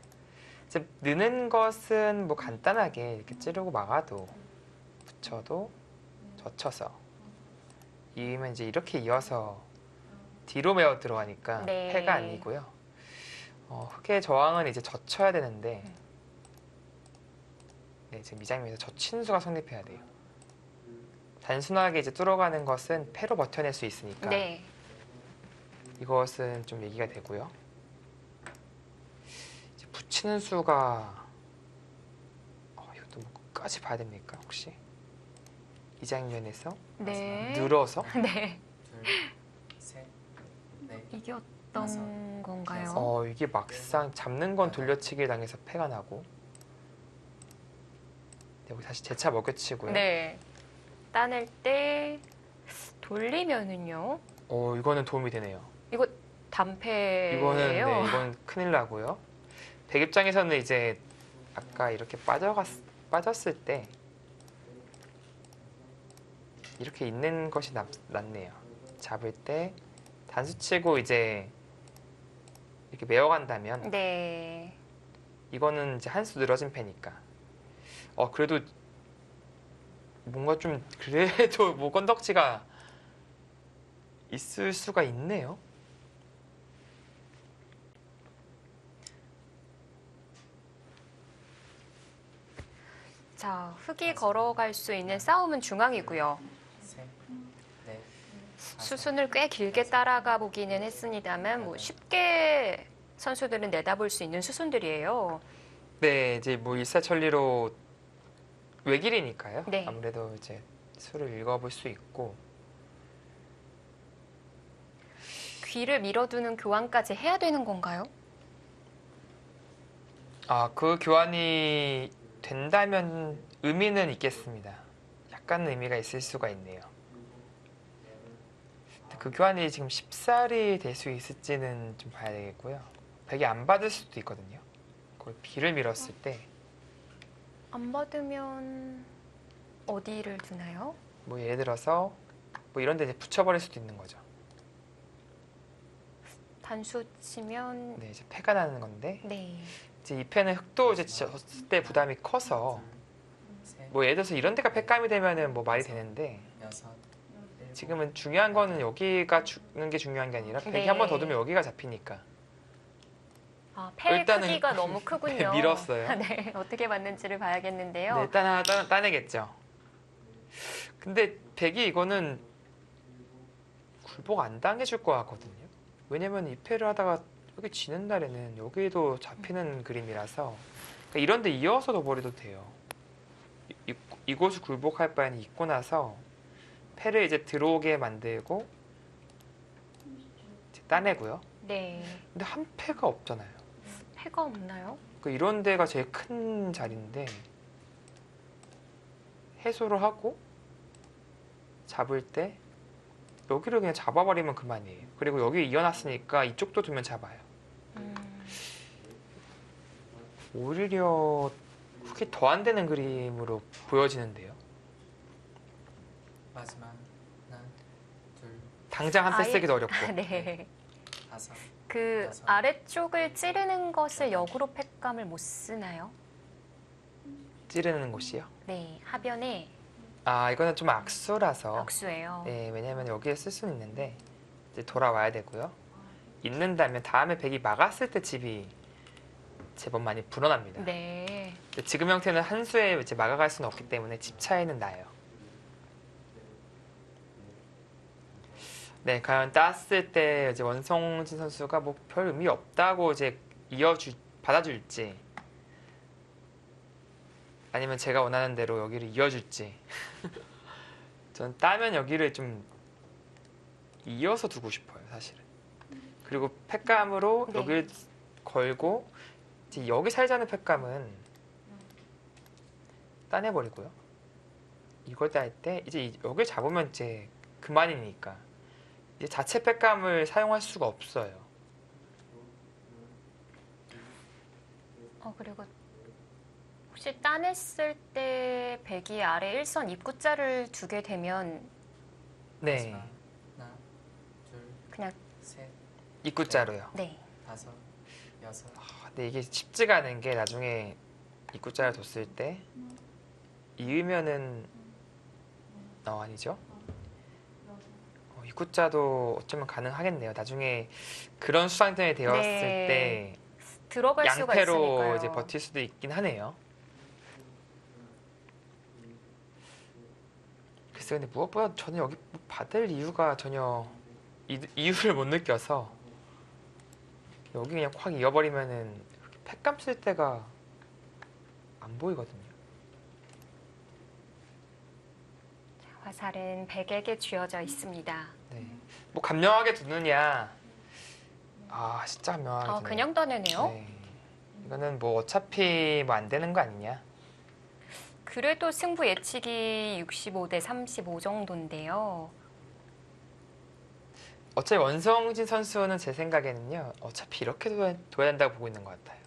이제 느는 것은 뭐 간단하게 이렇게 찌르고 막아도 붙여도 젖혀서 이으면 이제 이렇게 이어서 뒤로 메어 들어가니까 네. 패가 아니고요. 흑의 저항은 이제 젖혀야 되는데 네, 지금 이 장면에서 젖히는 수가 성립해야 돼요. 단순하게 이제 뚫어가는 것은 패로 버텨낼 수 있으니까 네. 이것은 좀 얘기가 되고요. 이제 붙이는 수가 이것도 뭐 끝까지 봐야 됩니까 혹시? 이 장면에서 네. 늘어서 네. 둘, 셋, 넷, 이게 다섯, 어떤 건가요? 이게 막상 잡는 건 돌려치기 당해서 패가 나고 네, 여기 다시 재차 먹여치고요. 네. 따낼 때 돌리면은요. 이거는 도움이 되네요. 이거 단패예요. 이거는 네, 이건 큰일 나고요. 백 입장에서는 이제 아까 이렇게 빠졌을 때 이렇게 있는 것이 낫네요. 잡을 때 단수치고 이제 이렇게 메어간다면 네. 이거는 이제 한 수 늘어진 패니까. 그래도 뭔가 좀 그래도 뭐 건덕지가 있을 수가 있네요. 자, 흑이 걸어갈 수 있는 싸움은 중앙이고요. 셋, 넷, 다섯, 수순을 꽤 길게 따라가 보기는 했습니다만 뭐 쉽게 선수들은 내다볼 수 있는 수순들이에요. 네, 이제 뭐 일사천리로 외길이니까요. 네. 아무래도 이제 수를 읽어볼 수 있고 귀를 밀어두는 교환까지 해야 되는 건가요? 그 교환이 된다면 의미는 있겠습니다. 약간은 의미가 있을 수가 있네요. 그 교환이 지금 10살이 될 수 있을지는 좀 봐야 되겠고요. 100이 안 받을 수도 있거든요. 그걸 비를 밀었을 때 안 받으면 어디를 두나요? 뭐 예를 들어서 뭐 이런 데 이제 붙여버릴 수도 있는 거죠. 단수 치면 네, 이제 패가 나는 건데 네. 이제 이 패는 흑도 이제 졌을 때 부담이 커서 셋, 뭐 예를 들어서 이런 데가 패감이 되면은 뭐 말이 되는데 여섯, 일곱, 지금은 중요한 거는 여기가 죽는 게 중요한 게 아니라 100이 네. 한 번 더 두면 여기가 잡히니까 아, 패 일단은 크기가 너무 크군요. 밀었어요. 네, 어떻게 맞는지를 봐야겠는데요. 네, 일단 하나 따내겠죠. 근데 100이 이거는 굴복 안 당해줄 것 같거든요. 왜냐면 이 패를 하다가 여기 지는 날에는 여기도 잡히는 그림이라서 그러니까 이런 데 이어서 둬버려도 돼요. 이곳을 굴복할 바에는 있고 나서 패를 이제 들어오게 만들고 이제 따내고요. 네. 근데 한 패가 없잖아요. 패가 없나요? 그러니까 이런 데가 제일 큰 자리인데 해소를 하고 잡을 때 여기를 그냥 잡아버리면 그만이에요. 그리고 여기 이어놨으니까 이쪽도 두면 잡아요. 오히려 그게 더 안 되는 그림으로 보여지는데요. 마지막 하나, 둘, 당장 한 패 아예- 쓰기도 어렵고. 네. 다섯, 그 여섯. 아래쪽을 찌르는 것을 역으로 팩감을 못 쓰나요? 찌르는 곳이요. 네, 하변에 이거는 좀 악수라서. 악수예요. 네, 왜냐면 여기에 쓸 수는 있는데 이제 돌아와야 되고요. 있는다면 다음에 100이 막았을 때 집이 제법 많이 불어납니다. 네. 근데 지금 형태는 한 수에 이제 막아갈 수는 없기 때문에 집 차이는 나요. 네, 과연 땄을 때 이제 원성진 선수가 뭐 별 의미 없다고 이제 받아줄지 아니면 제가 원하는 대로 여기를 이어줄지. 전 따면 여기를 좀 이어서 두고 싶어요, 사실은. 그리고 팩감으로 네. 여기를 걸고 이제 여기 살자는 팩감은 따내버리고요. 이걸 딸 때 이제 여기를 잡으면 이제 그만이니까 이제 자체 팩감을 사용할 수가 없어요. 그리고 혹시 따냈을 때 배기 아래 일선 입구자를 두게 되면 네, 하나, 둘, 그냥 셋, 입구자로요. 네. 다섯, 여섯. 근데 이게 쉽지가 않은 게 나중에 입구자를 뒀을 때 이으면은 아니죠. 입구자도 어쩌면 가능하겠네요. 나중에 그런 수상점이 되었을 네. 때 들어갈 수가 양패로 있으니까요. 이제 버틸 수도 있긴 하네요. 글쎄요, 근데 무엇보다 저는 여기 받을 이유가 전혀 이유를 못 느껴서 여기 그냥 확 이어버리면은 팩감 쓸 때가 안 보이거든요. 화살은 백에게 쥐어져 있습니다. 네. 뭐 감명하게 두느냐? 진짜 감명하게 두네요. 그냥 따내네요. 네. 이거는 뭐 어차피 뭐 안 되는 거 아니냐? 그래도 승부 예측이 65대 35 정도인데요. 어차피 원성진 선수는 제 생각에는요, 어차피 이렇게 둬야 된다고 보고 있는 것 같아요.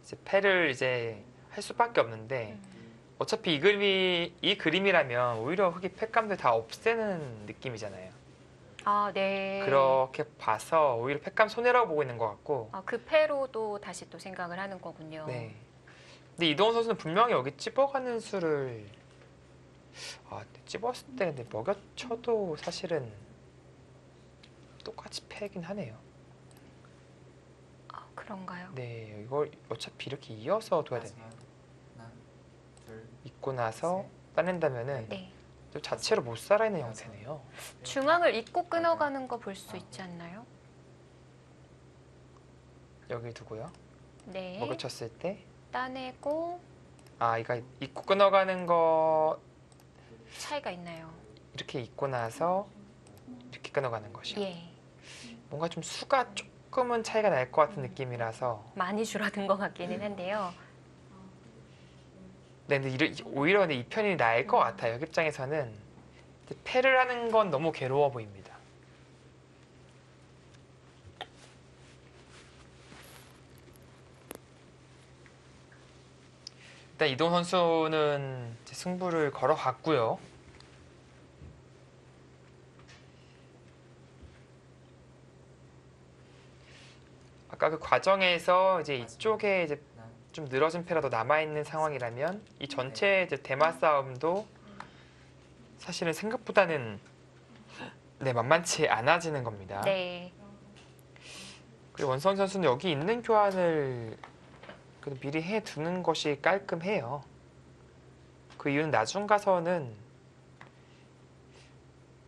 이제 패를 이제 할 수밖에 없는데, 어차피 이 그림이라면 오히려 흑이 팩감들 다 없애는 느낌이잖아요. 네. 그렇게 봐서 오히려 팩감 손해라고 보고 있는 것 같고, 그 패로도 다시 또 생각을 하는 거군요. 네. 근데 이동훈 선수는 분명히 여기 찝어가는 수를 근데 찝었을 때 근데 먹여쳐도 사실은 똑같이 패긴 하네요. 그런가요? 네, 이걸 어차피 이렇게 이어서 둬야 되네요. 마지막. 하나, 둘, 입고 나서 셋. 따낸다면은 네. 좀 자체로 못 살아있는 형태네요. 중앙을 잇고 끊어가는 거 볼 수 있지 않나요? 여기 두고요. 네. 먹여쳤을 때 따내고 이거 입고 끊어가는 거 차이가 있나요? 이렇게 입고 나서 이렇게 끊어가는 것이요. 예. 뭔가 좀 수가 조금은 차이가 날 것 같은 느낌이라서 많이 줄어든 것 같기는 한데요. 네, 근데 오히려 근데 이 편이 나을 것 같아요. 역 입장에서는 패를 하는 건 너무 괴로워 보입니다. 일단 이동 선수는 이제 승부를 걸어갔고요. 아까 그 과정에서 이제 이쪽에 이제 하나, 좀 늘어진 패라도 남아있는 상황이라면 이 전체 이제 대마 싸움도 사실은 생각보다는 만만치 않아지는 겁니다. 네. 그리고 원성 선수는 여기 있는 교환을 그래도 미리 해두는 것이 깔끔해요. 그 이유는 나중 가서는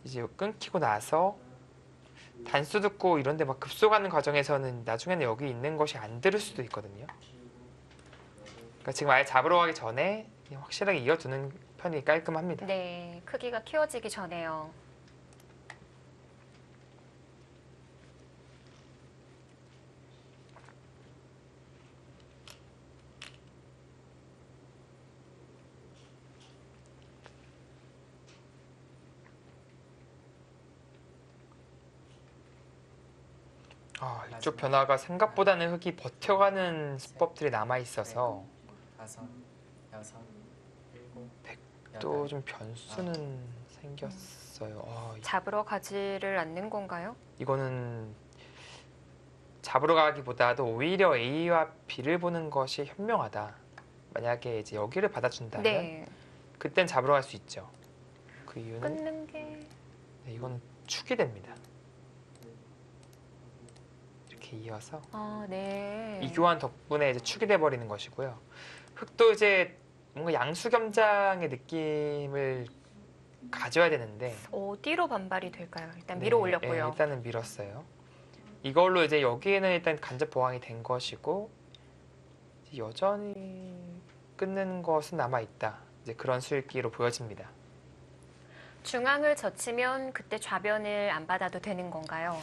이제 끊기고 나서 단수 듣고 이런데 막 급속하는 과정에서는 나중에는 여기 있는 것이 안 들을 수도 있거든요. 그러니까 지금 아예 잡으러 가기 전에 그냥 확실하게 이어두는 편이 깔끔합니다. 네. 크기가 키워지기 전에요. 이쪽 변화가 생각보다는 흑이 버텨가는 수법들이 남아있어서 다섯, 여섯, 일곱, 또 여덟. 좀 변수는 생겼어요. 잡으러 가지를 않는 건가요? 이거는 잡으러 가기보다도 오히려 A와 B를 보는 것이 현명하다. 만약에 이제 여기를 받아준다면 네. 그땐 잡으러 갈 수 있죠. 그 이유는 끊는 게 이건 축이 됩니다. 이렇게 이어서 네. 이 교환 덕분에 이제 축이 돼버리는 것이고요. 흑도 이제 뭔가 양수겸장의 느낌을 가져야 되는데 어디로 반발이 될까요? 일단 밀어 올렸고요. 일단은 밀었어요. 이걸로 이제 여기에는 일단 간접 보강이 된 것이고 여전히 끊는 것은 남아 있다. 이제 그런 수읽기로 보여집니다. 중앙을 젖히면 그때 좌변을 안 받아도 되는 건가요?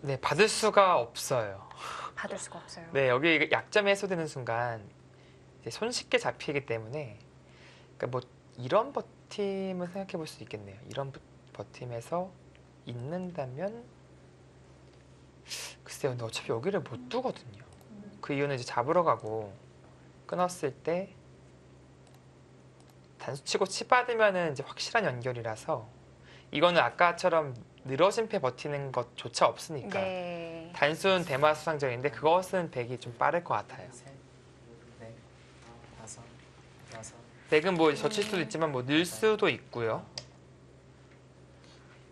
네, 받을 수가 없어요. 받을 수가 없어요. 네, 여기 약점이 해소되는 순간 이제 손쉽게 잡히기 때문에 그러니까 뭐 이런 버팀을 생각해 볼 수 있겠네요. 이런 버팀에서 있는다면 글쎄요, 근데 어차피 여기를 못 두거든요. 그 이유는 이제 잡으러 가고 끊었을 때 단수 치고 치 받으면은 이제 확실한 연결이라서 이거는 아까처럼 늘어진 패 버티는 것조차 없으니까 네. 단순 대마 수상적인데 그것은 백이 좀 빠를 것 같아요. 셋, 넷, 다섯, 여섯, 백은 뭐 젖힐 수도 있지만 뭐 늘 수도 있고요.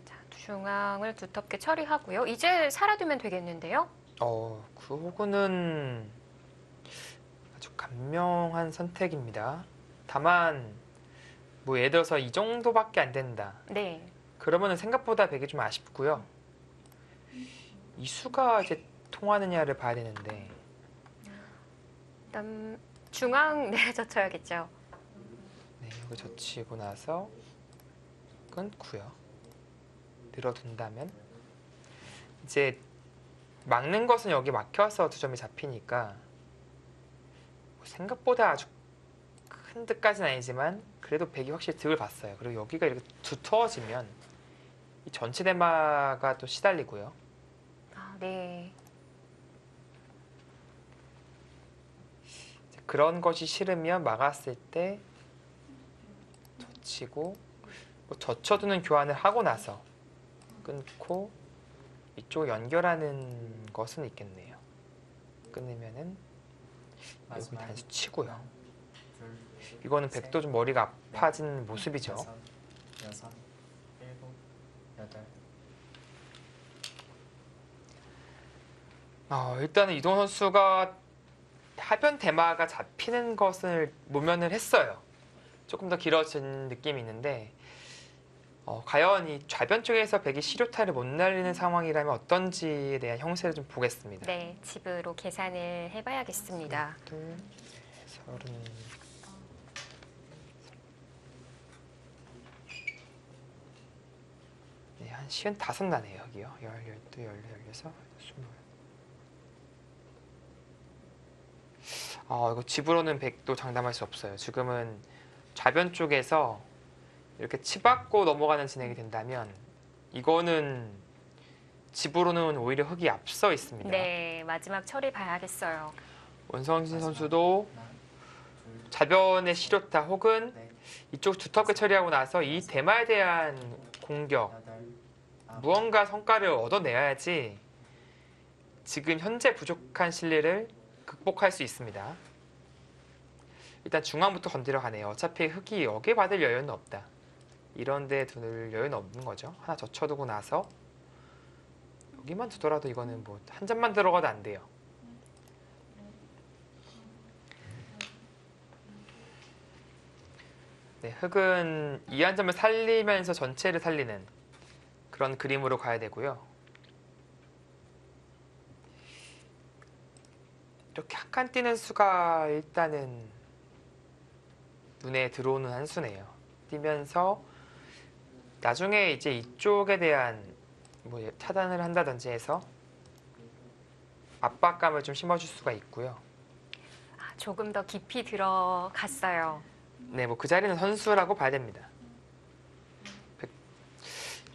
자, 중앙을 두텁게 처리하고요. 이제 살아두면 되겠는데요? 그 호구는 아주 간명한 선택입니다. 다만 뭐 예를 들어서 이 정도밖에 안 된다. 네. 그러면은 생각보다 백이 좀 아쉽고요. 이 수가 이제 통하느냐를 봐야 되는데 그다음 중앙 네, 젖혀야겠죠. 네, 여기 젖히고 나서 끊고요. 늘어둔다면 이제 막는 것은 여기 막혀서 두 점이 잡히니까 뭐 생각보다 아주 큰 듯까지는 아니지만 그래도 백이 확실히 득을 봤어요. 그리고 여기가 이렇게 두터워지면 이 전체 대마가 또 시달리고요. 아, 네. 이제 그런 것이 싫으면 막았을 때 젖히고 뭐 젖혀두는 교환을 하고 나서 끊고 이쪽 연결하는 것은 있겠네요. 끊으면은 여기 마지막 단수 치고요. 하나, 둘, 이거는 백도 좀 머리가 아파진 모습이죠. 여섯, 여섯, 일곱, 여덟, 일단은 이동 선수가 하변 대마가 잡히는 것을 모면을 했어요. 조금 더 길어진 느낌이 있는데 과연 이 좌변 쪽에서 백이 시료타를 못 날리는 상황이라면 어떤지에 대한 형세를 좀 보겠습니다. 네, 집으로 계산을 해봐야겠습니다. 둘, 서른. 네, 한 55 나네요, 여기요. 12, 14, 16. 이거 집으로는 100도 장담할 수 없어요. 지금은 좌변 쪽에서 이렇게 치받고 넘어가는 진행이 된다면 이거는 집으로는 오히려 흙이 앞서 있습니다. 네, 마지막 처리 봐야겠어요. 원성진 선수도 하나, 둘, 좌변의 시료타 혹은 넷, 이쪽 두텁게 처리하고 나서 이 대마에 대한 공격 여덟, 아홉, 무언가 성과를 얻어내야지 지금 현재 부족한 실리를 극복할 수 있습니다. 일단 중앙부터 건드려 가네요. 어차피 흙이 여기에 받을 여유는 없다. 이런 데 둘 여유는 없는 거죠. 하나 젖혀두고 나서 여기만 두더라도 이거는 뭐 한 점만 들어가도 안 돼요. 네, 흙은 이 한 점을 살리면서 전체를 살리는 그런 그림으로 가야 되고요. 이렇게 한 칸 뛰는 수가 일단은 눈에 들어오는 한 수네요. 뛰면서 나중에 이제 이쪽에 대한 뭐 차단을 한다든지 해서 압박감을 좀 심어줄 수가 있고요. 아, 조금 더 깊이 들어갔어요. 네, 뭐 그 자리는 선수라고 봐야 됩니다.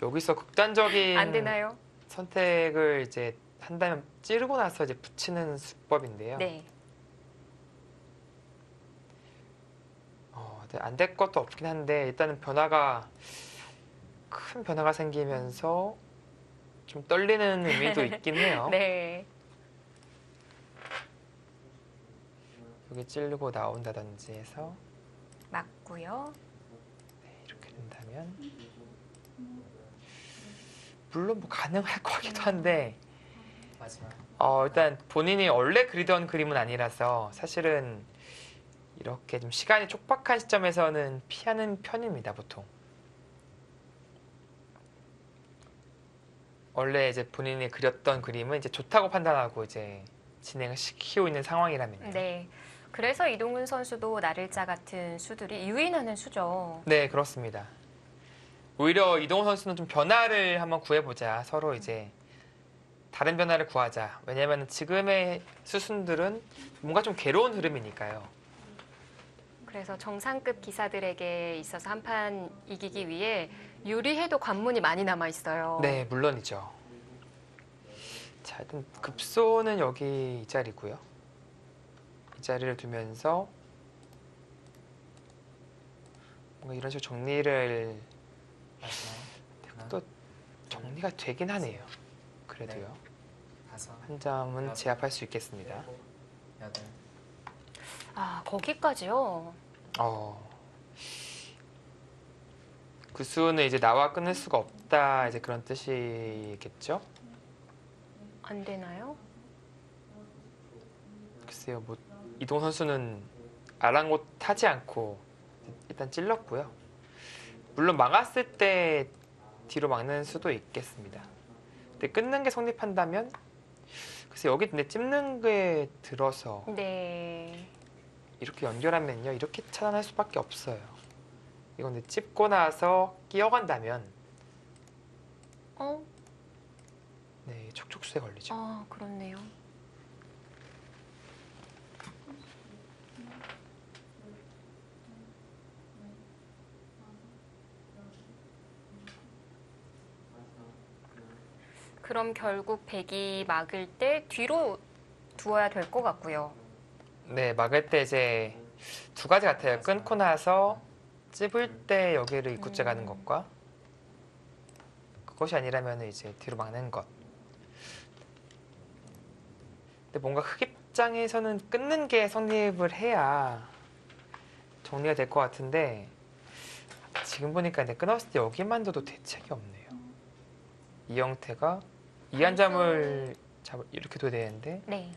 여기서 극단적인 안 되나요? 선택을 이제 한다면 찌르고 나서 이제 붙이는 수법인데요. 네. 안 될 것도 없긴 한데 일단은 큰 변화가 생기면서 좀 떨리는 의미도 있긴 해요. 네. 여기 찌르고 나온다든지 해서 맞고요. 네, 이렇게 된다면 물론 뭐 가능할 것 같기도 한데 마지막 일단 본인이 원래 그리던 그림은 아니라서 사실은 이렇게 좀 시간이 촉박한 시점에서는 피하는 편입니다, 보통. 원래 이제 본인이 그렸던 그림은 이제 좋다고 판단하고 이제 진행을 시키고 있는 상황이라면요. 네. 그래서 이동훈 선수도 나를자 같은 수들이 유인하는 수죠. 네, 그렇습니다. 오히려 이동훈 선수는 좀 변화를 한번 구해보자. 서로 이제 다른 변화를 구하자. 왜냐면 지금의 수순들은 뭔가 좀 괴로운 흐름이니까요. 그래서 정상급 기사들에게 있어서 한 판 이기기 위해 유리해도 관문이 많이 남아 있어요. 네, 물론이죠. 자, 일단 급소는 여기 이 자리고요. 이 자리를 두면서 뭔가 이런 식으로 정리를 마지막 또 정리가 되긴 하네요. 그래도요. 5, 한 점은 제압할 수 있겠습니다. 7, 8. 아, 거기까지요? 그 수는 이제 나와 끊을 수가 없다. 이제 그런 뜻이겠죠? 안 되나요? 글쎄요, 뭐 이동 선수는 아랑곳하지 않고 일단 찔렀고요. 물론 막았을 때 뒤로 막는 수도 있겠습니다. 근데 끊는 게 성립한다면 글쎄 여기 근데 찝는 게 들어서 네. 이렇게 연결하면요 이렇게 차단할 수밖에 없어요. 이건 근데 찝고 나서 끼어간다면 네 촉촉수에 걸리죠. 아, 그렇네요. 그럼 결국 백이 막을 때 뒤로 두어야 될 것 같고요. 네 막을 때 이제 두 가지 같아요. 끊고 나서 찝을 때 여기를 입구째 가는 것과 그것이 아니라면 이제 뒤로 막는 것. 근데 뭔가 흑입장에서는 끊는 게 성립을 해야 정리가 될 것 같은데 지금 보니까 이제 끊었을 때 여기만 둬도 대책이 없네요. 이 형태가 이 한 점을 이렇게 둬야 되는데 네.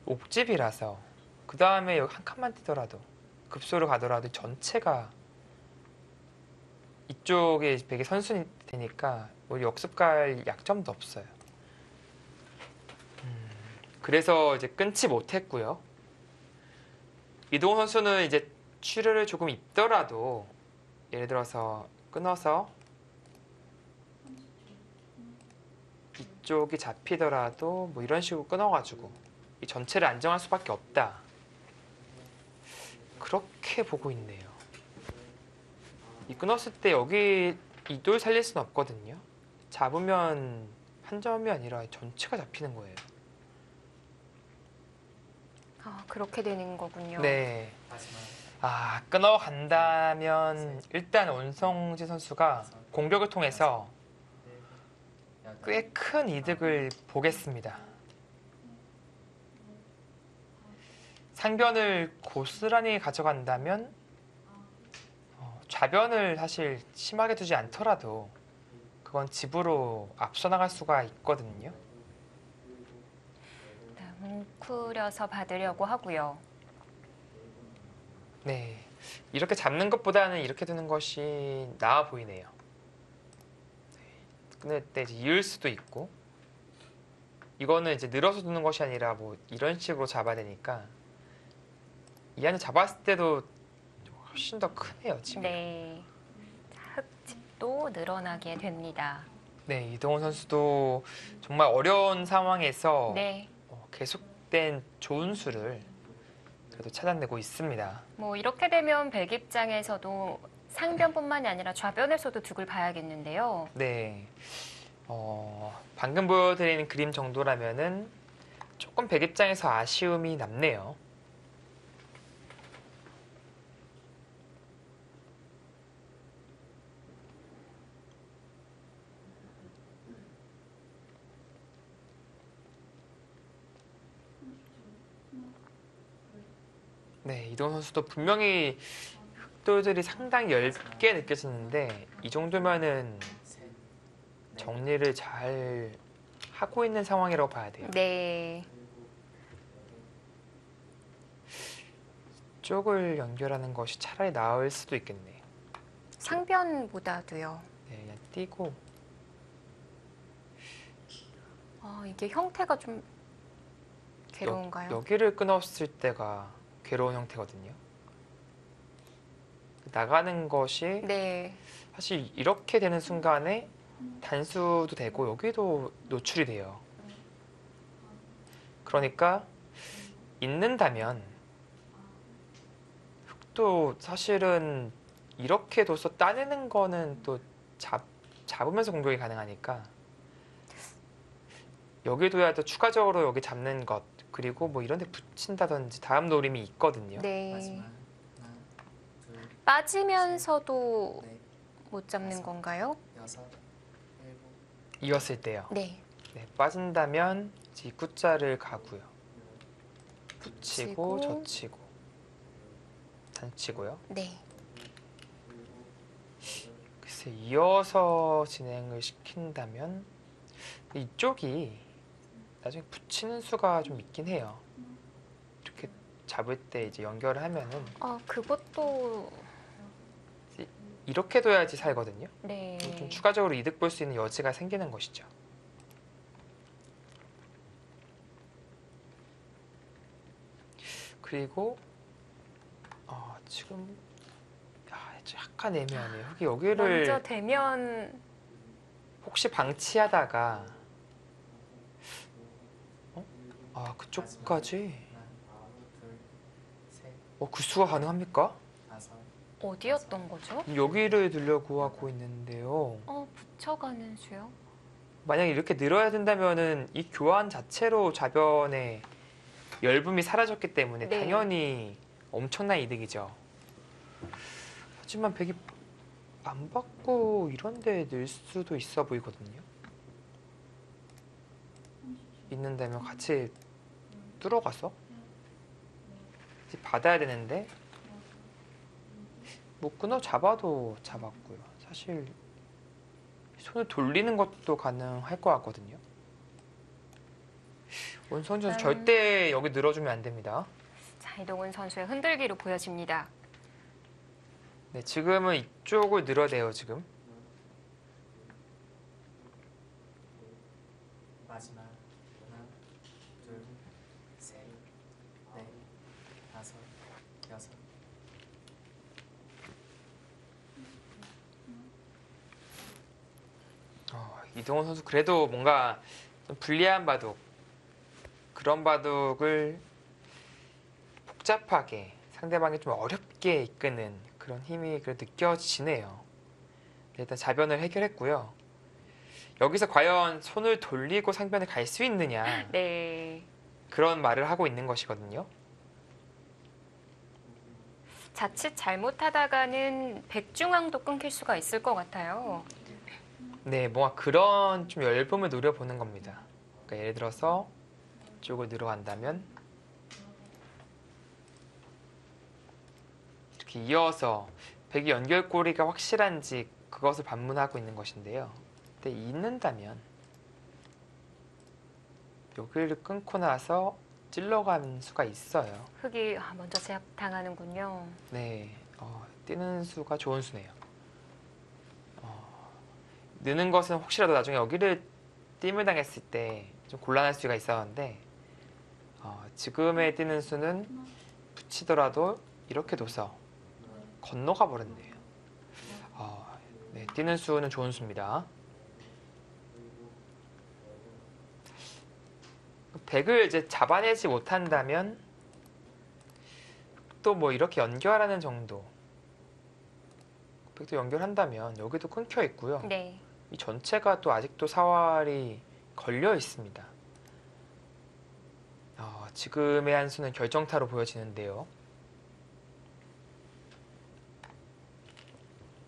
옥집이라서 그 다음에 여기 한 칸만 뛰더라도 급소를 가더라도 전체가 이쪽에 백이 선순이 되니까 우리 역습 갈 약점도 없어요. 그래서 이제 끊지 못했고요. 이동훈 선수는 이제 추려를 조금 입더라도 예를 들어서 끊어서 이쪽이 잡히더라도 뭐 이런 식으로 끊어가지고 이 전체를 안정할 수밖에 없다. 그렇게 보고 있네요. 이 끊었을 때 여기 이 돌 살릴 수는 없거든요. 잡으면 한 점이 아니라 전체가 잡히는 거예요. 아, 그렇게 되는 거군요. 네. 마지막 끊어간다면 일단 원성진 선수가 공격을 통해서 꽤 큰 이득을 보겠습니다. 상변을 고스란히 가져간다면 좌변을 사실 심하게 두지 않더라도 그건 집으로 앞서 나갈 수가 있거든요. 네, 뭉클여서 받으려고 하고요. 네, 이렇게 잡는 것보다는 이렇게 두는 것이 나아 보이네요. 끊을 때 이제 이을 수도 있고 이거는 이제 늘어서 두는 것이 아니라 뭐 이런 식으로 잡아야 되니까 이 안에 잡았을 때도 훨씬 더 크네요 지금. 네. 흑집도 늘어나게 됩니다. 네, 이동훈 선수도 정말 어려운 상황에서 네. 계속된 좋은 수를 그래도 찾아내고 있습니다. 뭐 이렇게 되면 백 입장에서도 상변뿐만이 아니라 좌변에서도 득을 봐야겠는데요. 네, 방금 보여드린 그림 정도라면은 조금 백 입장에서 아쉬움이 남네요. 네, 이동훈 선수도 분명히 흑돌들이 상당히 얇게 느껴지는데 이 정도면은 셋, 정리를 잘 하고 있는 상황이라고 봐야 돼요. 네. 이쪽을 연결하는 것이 차라리 나을 수도 있겠네. 상변보다도요. 네, 그냥 띄고 아, 이게 형태가 좀 괴로운가요? 여기를 끊었을 때가 괴로운 형태거든요. 나가는 것이 네. 사실 이렇게 되는 순간에 단수도 되고 여기도 노출이 돼요. 그러니까 있는다면 흑도 사실은 이렇게 둬서 따내는 거는 또 잡으면서 공격이 가능하니까 여기 둬야 또 추가적으로 여기 잡는 것 그리고 뭐 이런 데 붙인다든지 다음 노림이 있거든요. 네. 마지막 하나, 둘, 빠지면서도 넷, 못 잡는 건가요? 여섯, 일곱, 이었을 때요. 네. 네, 빠진다면 이제 입구자를 가고요. 붙이고 붙이고. 젖히고 단치고요. 네. 글쎄 이어서 진행을 시킨다면 이쪽이 나중에 붙이는 수가 좀 있긴 해요. 이렇게 잡을 때 이제 연결을 하면은 그것도 이렇게 둬야지 살거든요. 네. 좀 추가적으로 이득 볼 수 있는 여지가 생기는 것이죠. 그리고 지금 약간 애매하네요. 여기를 먼저 되면 혹시 방치하다가 그쪽까지 하나, 둘, 셋, 구수가 가능합니까? 다섯, 어디였던 거죠? 여기를 두려고 하고 있는데요. 붙여가는 수요? 만약에 이렇게 늘어야 된다면은 이 교환 자체로 좌변의 열분이 사라졌기 때문에 네. 당연히 엄청난 이득이죠. 하지만 백이 안 받고 이런 데 늘 수도 있어 보이거든요. 있는다면 같이 뚫어가서 이제 받아야 되는데 뭐 끊어 잡아도 잡았고요. 사실 손을 돌리는 것도 가능할 것 같거든요. 원선 선수 절대 여기 늘어주면 안 됩니다. 자, 이동훈 선수의 흔들기로 보여집니다. 네, 지금은 이쪽을 늘어내요. 지금 마지막 하나, 둘, 셋, 넷, 다섯, 여섯. 이동원 선수 그래도 뭔가 좀 불리한 바둑 그런 바둑을 복잡하게 상대방이 좀 어렵게 이끄는 그런 힘이 그래 느껴지네요. 네, 일단 좌변을 해결했고요. 여기서 과연 손을 돌리고 상변에 갈 수 있느냐 네. 그런 말을 하고 있는 것이거든요. 자칫 잘못하다가는 백중앙도 끊길 수가 있을 것 같아요. 네, 뭔가 그런 좀 열범을 노려보는 겁니다. 그러니까 예를 들어서 이쪽을 늘어간다면 이렇게 이어서 백이 연결고리가 확실한지 그것을 반문하고 있는 것인데요. 근데 있는다면 여기를 끊고 나서 찔러가는 수가 있어요. 흑이 먼저 제압당하는군요. 네, 뛰는 수가 좋은 수네요. 느는 것은 혹시라도 나중에 여기를 띠을 당했을 때 좀 곤란할 수가 있었는데 지금의 뛰는 수는 붙이더라도 이렇게 둬서 건너가 버렸네요. 네, 뛰는 수는 좋은 수입니다. 백을 이제 잡아내지 못한다면 또 뭐 이렇게 연결하는 정도. 백도 연결한다면 여기도 끊겨 있고요. 네. 이 전체가 또 아직도 사활이 걸려 있습니다. 지금의 한 수는 결정타로 보여지는데요.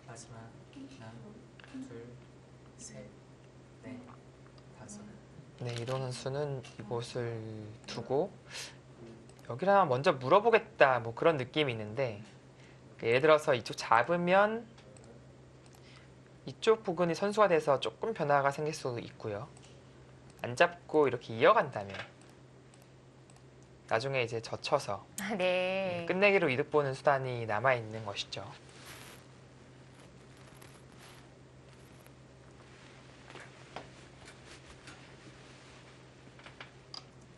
마지막 하나, 둘, 셋, 넷, 다섯. 네, 이동훈 수는 이곳을 두고 여기를 하나 먼저 물어보겠다 뭐 그런 느낌이 있는데 예를 들어서 이쪽 잡으면 이쪽 부분이 선수가 돼서 조금 변화가 생길 수 있고요. 안 잡고 이렇게 이어간다면 나중에 이제 젖혀서 네. 끝내기로 이득 보는 수단이 남아 있는 것이죠.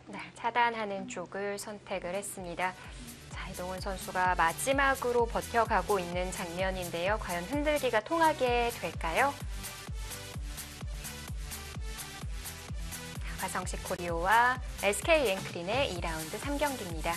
네, 차단하는 쪽을 선택을 했습니다. 자, 자, 이동훈 선수가 마지막으로 버텨가고 있는 장면인데요. 과연 흔들기가 통하게 될까요? 화성시 코리오와 SK 앵크린의 2라운드 3경기입니다.